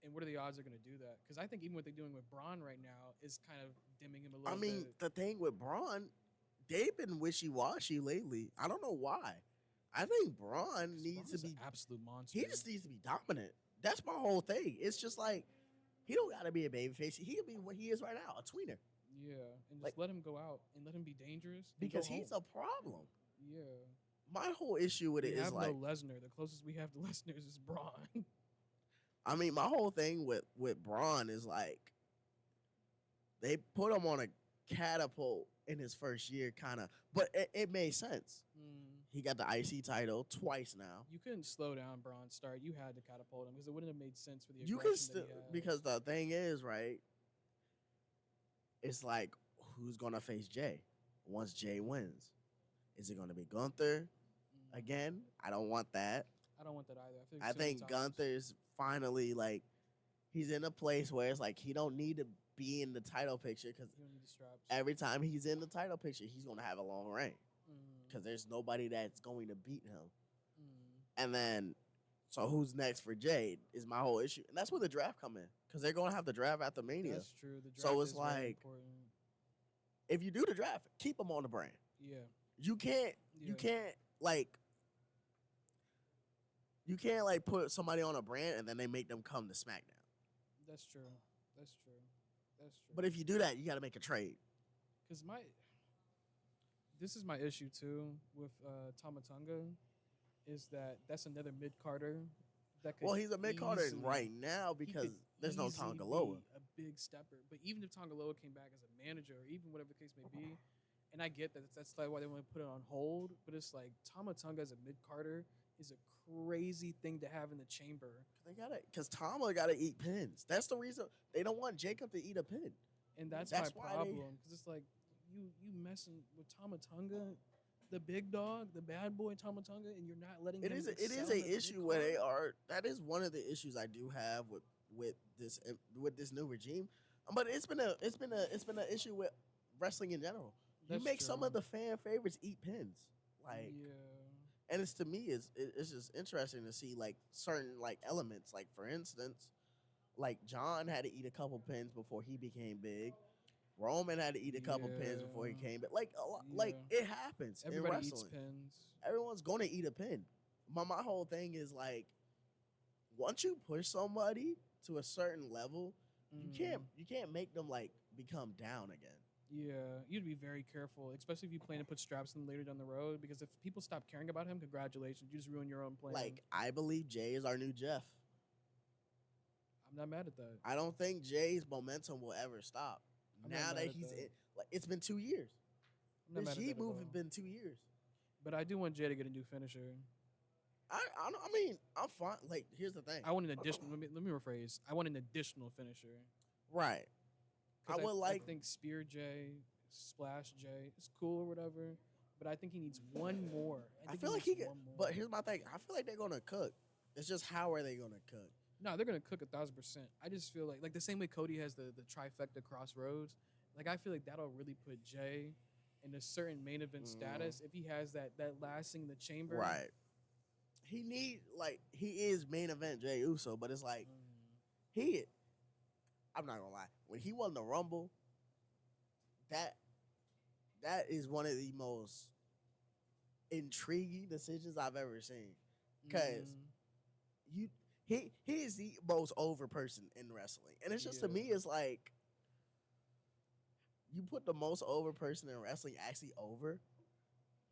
And what are the odds they're going to do that? Because I think even what they're doing with Braun right now is kind of dimming him a I little mean, bit. the thing with Braun, they've been wishy washy lately. I don't know why. I think Braun Because needs Braun to is an be. absolute monster. He just needs to be dominant. That's my whole thing. It's just like he don't got to be a babyface. He can be what he is right now, a tweener. Yeah, and Like just let him go out and let him be dangerous and go because home. he's a problem. Yeah, My whole issue with we it is have no like, Lesnar. The closest we have to Lesnar is Braun. I mean, my whole thing with Braun is like they put him on a catapult in his first year, kind of, but it made sense. Mm. He got the IC title twice now. You couldn't slow down Braun's start. You had to catapult him because it wouldn't have made sense for the You can aggression that still he had. because the thing is, right? It's like who's gonna face Jay once Jay wins? Is it gonna be Gunther Mm. again? I don't want that. I don't want that either. I I think Gunther's finally like he's in a place where it's like he don't need to be in the title picture because You don't need the straps. every time he's in the title picture, he's gonna have a long reign Mm. because there's nobody that's going to beat him. Mm. And then, so who's next for Jade is my whole issue, and that's where the draft come in because they're gonna have the draft after Mania. That's true. The draft So it's is very like important. if you do the draft, keep them on the brand. Yeah. You can't, you Yeah. can't like, you can't like put somebody on a brand and then they make them come to SmackDown. That's true. That's true. That's true. But if you do that, you got to make a trade. Because this is my issue too with Tamatonga, is that that's another mid Carter. That could Well, he's a mid Carter easily- right now he because could there's no easily Tongaloa. be a big stepper. But even if Tongaloa came back as a manager, or even whatever the case may be, and I get that that's like why they want to put it on hold. But it's like Tamatonga as a mid Carter is a crazy thing to have in the chamber. They gotta, cause Tama gotta eat pins. That's the reason they don't want Jacob to eat a pin. And that's That's my why they- problem because it's like you messing with Tamatonga, the big dog, the bad boy Tamatonga, and you're not letting It him is a excel as a issue where they mid-card? are. That is one of the issues I do have with this new regime. But it's been an issue with wrestling in general. That's you make some true. of the fan favorites eat pins, like, yeah. and it's to me it's just interesting to see like certain like elements. Like for instance, like John had to eat a couple pins before he became big. Roman had to eat a couple pins before he Yeah. came, but like a lot, like Yeah. it happens Everybody in eats wrestling. pins. Everyone's gonna eat a pin. My whole thing is like, once you push somebody to a certain level, Mm. you can't make them like become down again. Yeah, you'd be very careful, especially if you plan to put straps in later down the road. Because if people stop caring about him, congratulations, you just ruin your own plan. Like I believe Jay is our new Jeff. I'm not mad at that. I don't think Jay's momentum will ever stop. I'm not Now mad that at he's that. in, like it's been 2 years. I'm not This mad at Heat that at move all. has been 2 years. But I do want Jay to get a new finisher. I mean, I'm fine. Like, here's the thing. I want an additional. Let me rephrase. I want an additional finisher. Right. 'Cause I would like. I think Spear J, Splash J is cool or whatever. But I think he needs one more. I think feel like he needs could. one more. But here's my thing. I feel like they're gonna cook. It's just how are they gonna cook? No, they're gonna cook 1,000%. I just feel like the same way Cody has the trifecta crossroads. Like I feel like that'll really put Jay in a certain main event status if he has that last thing in the chamber. Right. He is main event Jey Uso, but it's like Mm. I'm not gonna lie. When he won the Rumble, that is one of the most intriguing decisions I've ever seen. Because Mm. he is the most over person in wrestling. And it's just to me, Yeah. it's like you put the most over person in wrestling actually over. You're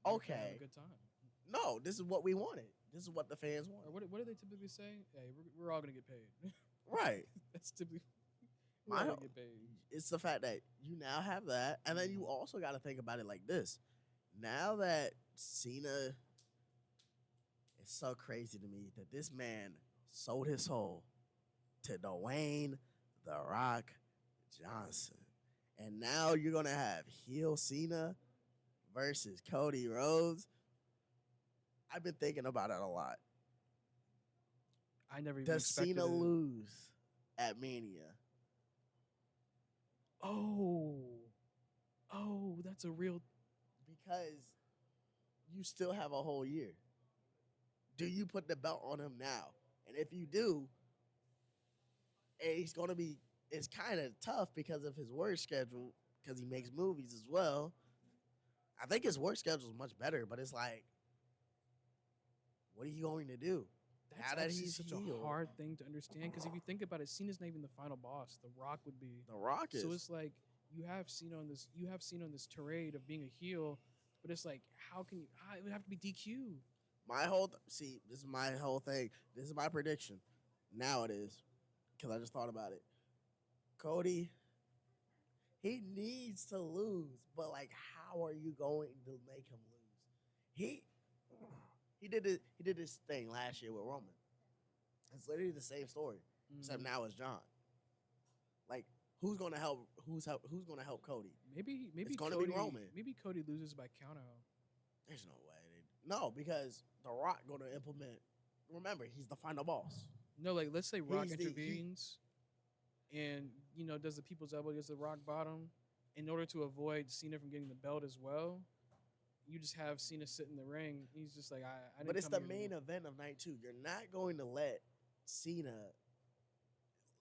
gonna have Okay. a good time. No, this is what we wanted. This is what the fans Or wanted. what do they typically say? Hey, we're all gonna get paid. Right. That's typically we're My- all gonna get paid. It's the fact that you now have that, and then you also got to think about it like this. Now that Cena, it's so crazy to me that this man sold his soul to Dwayne The Rock Johnson, and now you're gonna have heel Cena versus Cody Rhodes. I've been thinking about it a lot. I never even Does expected Cena it. lose at Mania? Oh, that's a real. Because you still have a whole year. Do you put the belt on him now? And if you do, And he's gonna be. It's kind of tough because of his work schedule, because he makes movies as well. I think his work schedule is much better, but it's like, what are you going to do That's now that actually he's such healed? a hard thing to understand because if you think about it, Cena's not even the final boss. The Rock would be. The Rock is. So it's like you have Cena on this tirade of being a heel, but it's like how can you? It would have to be DQ. My whole see, this is my whole thing. This is my prediction. Now it is because I just thought about it. Cody, he needs to lose, but like, how are you going to make him lose? He he did it. He did this thing last year with Roman. It's literally the same story, except now it's John. Like, who's gonna help? Who's gonna help Cody? Maybe It's gonna Cody, be Roman. Maybe Cody loses by count out. There's no way. No, because The Rock going to implement. Remember, he's the final boss. No, like let's say Rock He's the- he- intervenes, and does the people's elbow against the Rock bottom, in order to avoid Cena from getting the belt as well. You just have Cena sit in the ring. He's just like I didn't But it's come the here to main win." event of night 2. You're not going to let Cena.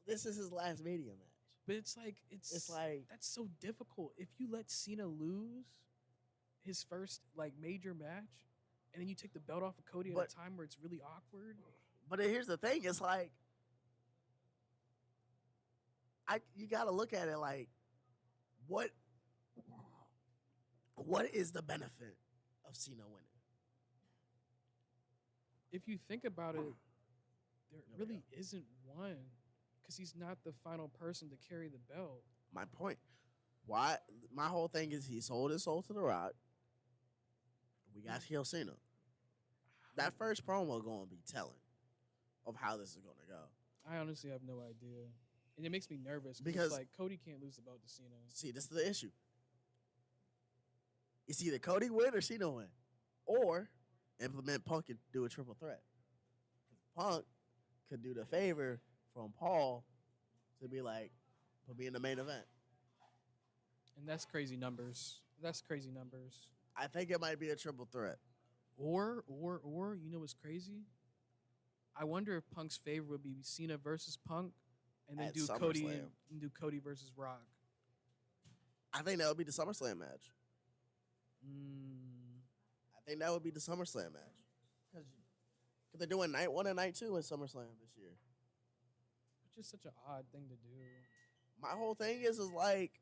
This is his last Mania match. But it's like It's like that's so difficult. If you let Cena lose his first like major match, and then you take the belt off of Cody at But- a time where it's really awkward. But here's the thing: it's like you got to look at it like what is the benefit of Cena winning? If you think about it, there we really isn't one, because he's not the final person to carry the belt. My point. Why? My whole thing is he sold his soul to The Rock. We got heel Cena. That first promo going to be telling of how this is going to go. I honestly have no idea, and it makes me nervous Because- it's like Cody can't lose the belt to Cena. See, this is the issue. It's either Cody win or Cena win, or implement Punk and do a triple threat. Punk could do the favor from Paul to be like, put me in the main event. And that's crazy numbers. That's crazy numbers. I think it might be a triple threat. Or, you know what's crazy? I wonder if Punk's favor would be Cena versus Punk, and then At do Cody SummerSlam. and do Cody versus Rock. I think that would be the SummerSlam match. I think that would be the SummerSlam match. Because they're doing night 1 and night 2 in SummerSlam this year. It's just such an odd thing to do. My whole thing is like,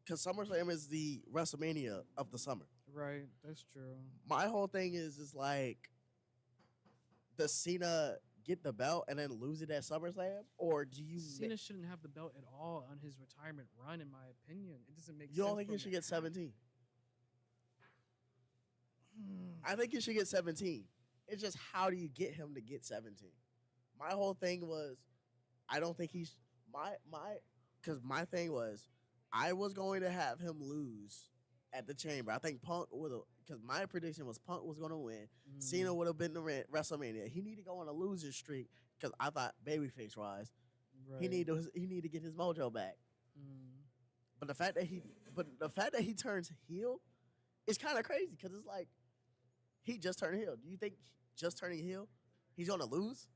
because SummerSlam is the WrestleMania of the summer. Right, that's true. My whole thing is like, does Cena get the belt and then lose it at SummerSlam? Or do you... Cena shouldn't have the belt at all on his retirement run, in my opinion. It doesn't make sense. You don't think for he him should to get 17? have- I think he should get 17. It's just, how do you get him to get 17? My whole thing was, I don't think he's... Because my thing was, I was going to have him lose at the Chamber. I think Punk would have... Because my prediction was Punk was going to win. Cena would have been the WrestleMania. He need to go on a loser streak, because I thought, babyface-wise, Right. he need to get his mojo back. But the fact that he turns heel is kind of crazy, because it's like, he just turned heel. Do you think just turning heel, he's gonna lose?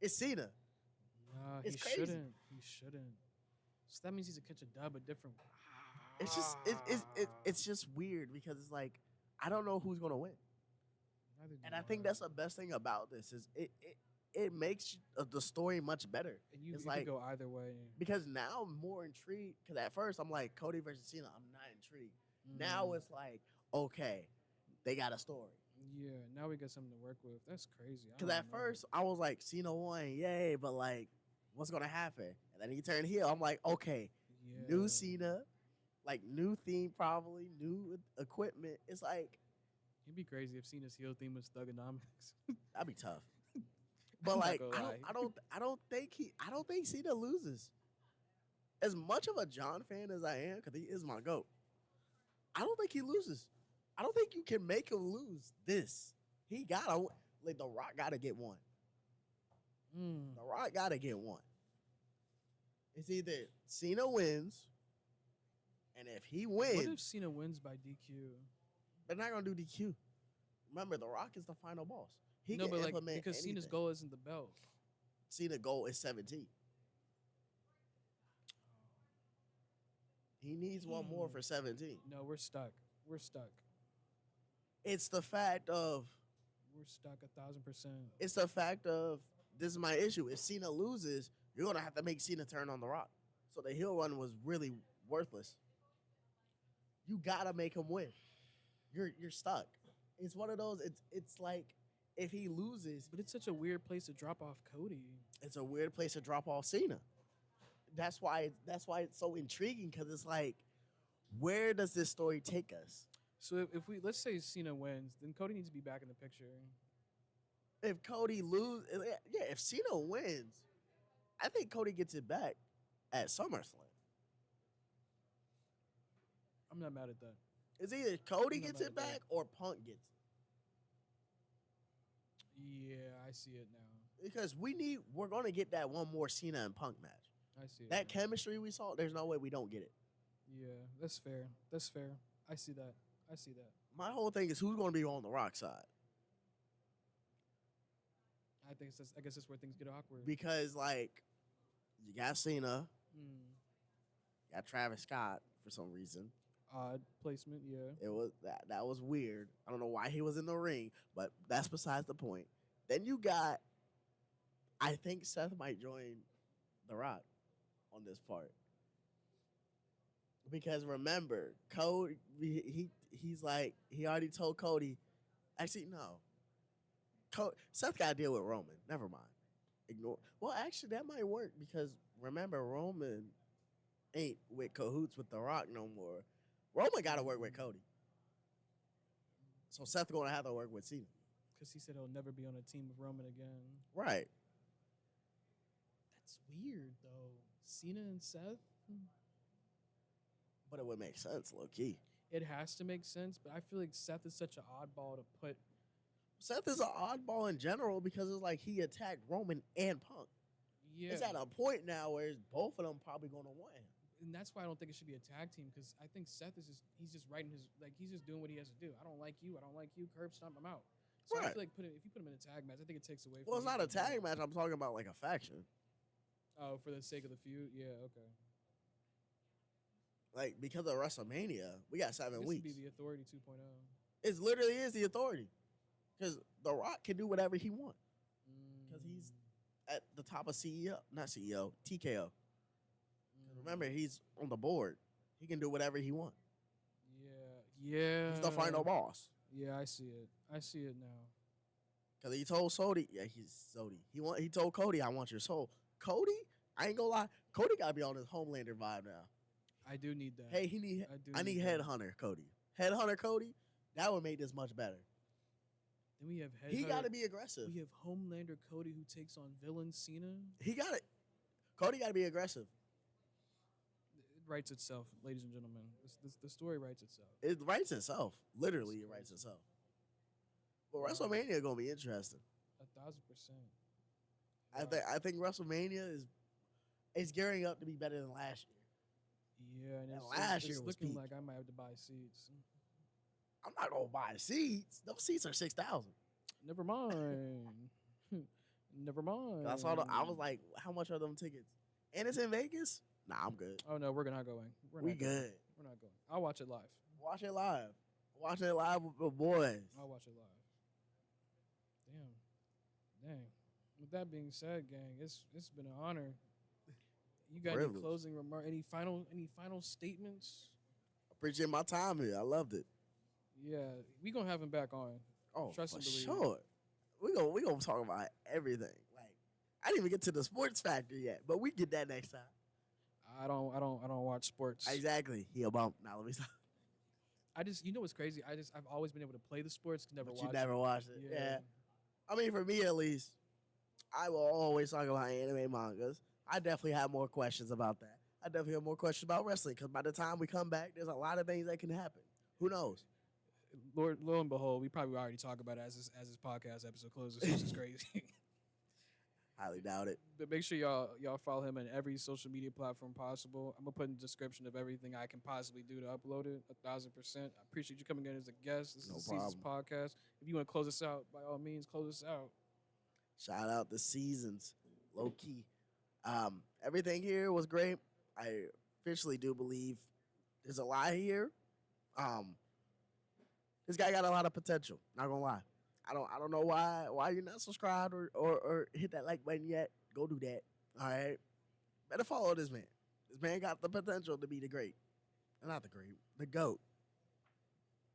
It's Cena. Nah, It's he crazy. shouldn't. He shouldn't. So that means he's a catch a dub a different. It's just it's just weird, because it's like, I don't know who's gonna win. Neither do And I think that's the best thing about this is it makes the story much better. And you it's could like, go either way. because now I'm more intrigued. Because at first I'm like, Cody versus Cena, I'm not intrigued. Now it's like, okay, they got a story. Yeah, now we got something to work with. That's crazy. I Because don't at know. first I was like, Cena won, yay, but like, what's gonna happen? And then he turned heel. I'm like, okay, yeah. new Cena, like new theme, probably new equipment. It's like, It'd be crazy if Cena's heel theme was Thugonomics. that'd be tough. I'm But not like, gonna lie. I don't think Cena loses. As much of a John fan as I am, because he is my GOAT, I don't think he loses. I don't think you can make him lose this. He gotta, like, The Rock gotta get one. The Rock gotta get one. It's either Cena wins, and if he wins, What if Cena wins by DQ? they're not gonna do DQ. Remember, The Rock is the final boss. He No, can but like implement because Cena's anything. goal isn't the belt. Cena goal is 17. He needs one more for 17. No, we're stuck. We're stuck. It's the fact of We're stuck 1,000%. it's the fact of this is my issue. If Cena loses, you're gonna have to make Cena turn on the Rock. So the heel run was really worthless. You gotta make him win. You're stuck. It's one of those. It's like if he loses, But it's such a weird place to drop off Cody. it's a weird place to drop off Cena. That's why it's so intriguing because it's like, where does this story take us? So if we let's say Cena wins, then Cody needs to be back in the picture. If Cody yeah, if Cena wins, I think Cody gets it back at SummerSlam. I'm not mad at that. It's either Cody I'm not gets mad it at that. back or Punk gets it. Yeah, I see it now. Because we're gonna get that one more Cena and Punk match. I see it. That now. chemistry we saw, there's no way we don't get it. Yeah, that's fair. That's fair. I see that. I see that. My whole thing is who's gonna be on the Rock side. I guess that's where things get awkward. Because like you got Cena, Mm, you got Travis Scott for some reason. odd placement, yeah. It was that was weird. I don't know why he was in the ring, but that's besides the point. Then you got, I think Seth might join The Rock on this part. Because remember, Cody, he's like, he already told Cody, actually, no. Seth got to deal with Roman. Never mind. Ignore. Well, actually, that might work because remember, Roman ain't with cahoots with The Rock no more. Roman got to work with Cody. So Seth going to have to work with Cena. Because he said he'll never be on a team with Roman again. Right. That's weird, though. Cena and Seth? But it would make sense, low key. It has to make sense, but I feel like Seth is such an oddball to put. Seth is an oddball in general because it's like he attacked Roman and Punk. Yeah. It's at a point now where both of them probably going to win. And that's why I don't think it should be a tag team because I think Seth is he's just writing he's just doing what he has to do. I don't like you. Curb stomp, I'm out. So I Right. feel like if you put him in a tag match, I think it takes away from Well, it's not a tag match. I'm talking about like a faction. Oh, for the sake of the feud? Yeah, okay. Like, because of WrestleMania, we got 7 This weeks. would be the Authority 2.0. It literally is the Authority. Because The Rock can do whatever he wants. Because he's at the top of not CEO, TKO. Remember, he's on the board. He can do whatever he wants. Yeah. He's the final boss. Yeah, I see it. I see it now. Because he told he told Cody, I want your soul. Cody, I ain't gonna lie, Cody gotta be on his Homelander vibe now. I do need that. Hey, I need that. Headhunter Cody. Headhunter Cody, that would make this much better. Then we have He gotta be aggressive. We have Homelander Cody who takes on villain Cena. Cody gotta be aggressive. It writes itself, ladies and gentlemen. The story writes itself. It writes itself. Literally, it writes itself. But WrestleMania gonna be interesting. 1,000%. I think WrestleMania is gearing up to be better than last year. Yeah, and last it's year was looking peak. like I might have to buy seats. I'm not gonna buy seats. Those seats are $6,000. Never mind. Never mind. I was like, how much are them tickets? And it's in Vegas? Nah, I'm good. Oh no, we're not going. We good. We're not going. I'll watch it live. Watch it live. Watch it live with the boys. I'll watch it live. Dang. With that being said, gang, it's been an honor. You got any Privilege. closing remarks? Any final statements? Appreciate my time here. I loved it. Yeah, we gonna have him back on. Oh, Trust for and believe. sure. We gonna talk about everything. Like, I didn't even get to the sports factor yet, but we get that next time. I don't watch sports. Exactly. He a bump. Now let me stop. You know what's crazy? I've always been able to play the sports, never But watch you never it. watched it. Yeah. I mean, for me at least, I will always talk about anime mangas. I definitely have more questions about that. I definitely have more questions about wrestling because by the time we come back, there's a lot of things that can happen. Who knows? Lo and behold, we probably already talk about it as this podcast episode closes, which is crazy. Highly doubt it. But make sure y'all follow him on every social media platform possible. I'm gonna put in the description of everything I can possibly do to upload it. 1,000%. I appreciate you coming in as a guest. This is the Seasons Podcast. If you want to close us out, by all means, close us out. Shout out the Seasons, low key. Everything here was great. I officially do believe is a lie here. This guy got a lot of potential. Not gonna lie. I don't know why you're not subscribed or hit that like button yet. Go do that. All right. Better follow this man. This man got the potential to be the great. Not the great. The GOAT.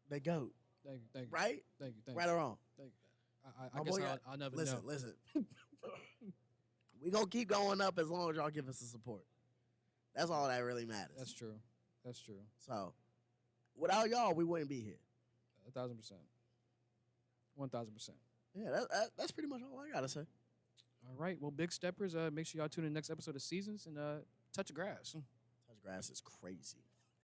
The GOAT. Thank you. Thank you. Right? Thank you. Thank Right you. or wrong? Thank you. I guess I'll never know. Listen. We gonna keep going up as long as y'all give us the support. That's all that really matters. That's true. That's true. So, without y'all, we wouldn't be here. 1,000%. 1,000%. Yeah, that's pretty much all I gotta say. All right. Well, big steppers. Make sure y'all tune in the next episode of Seasons and touch the grass. Touch grass is crazy.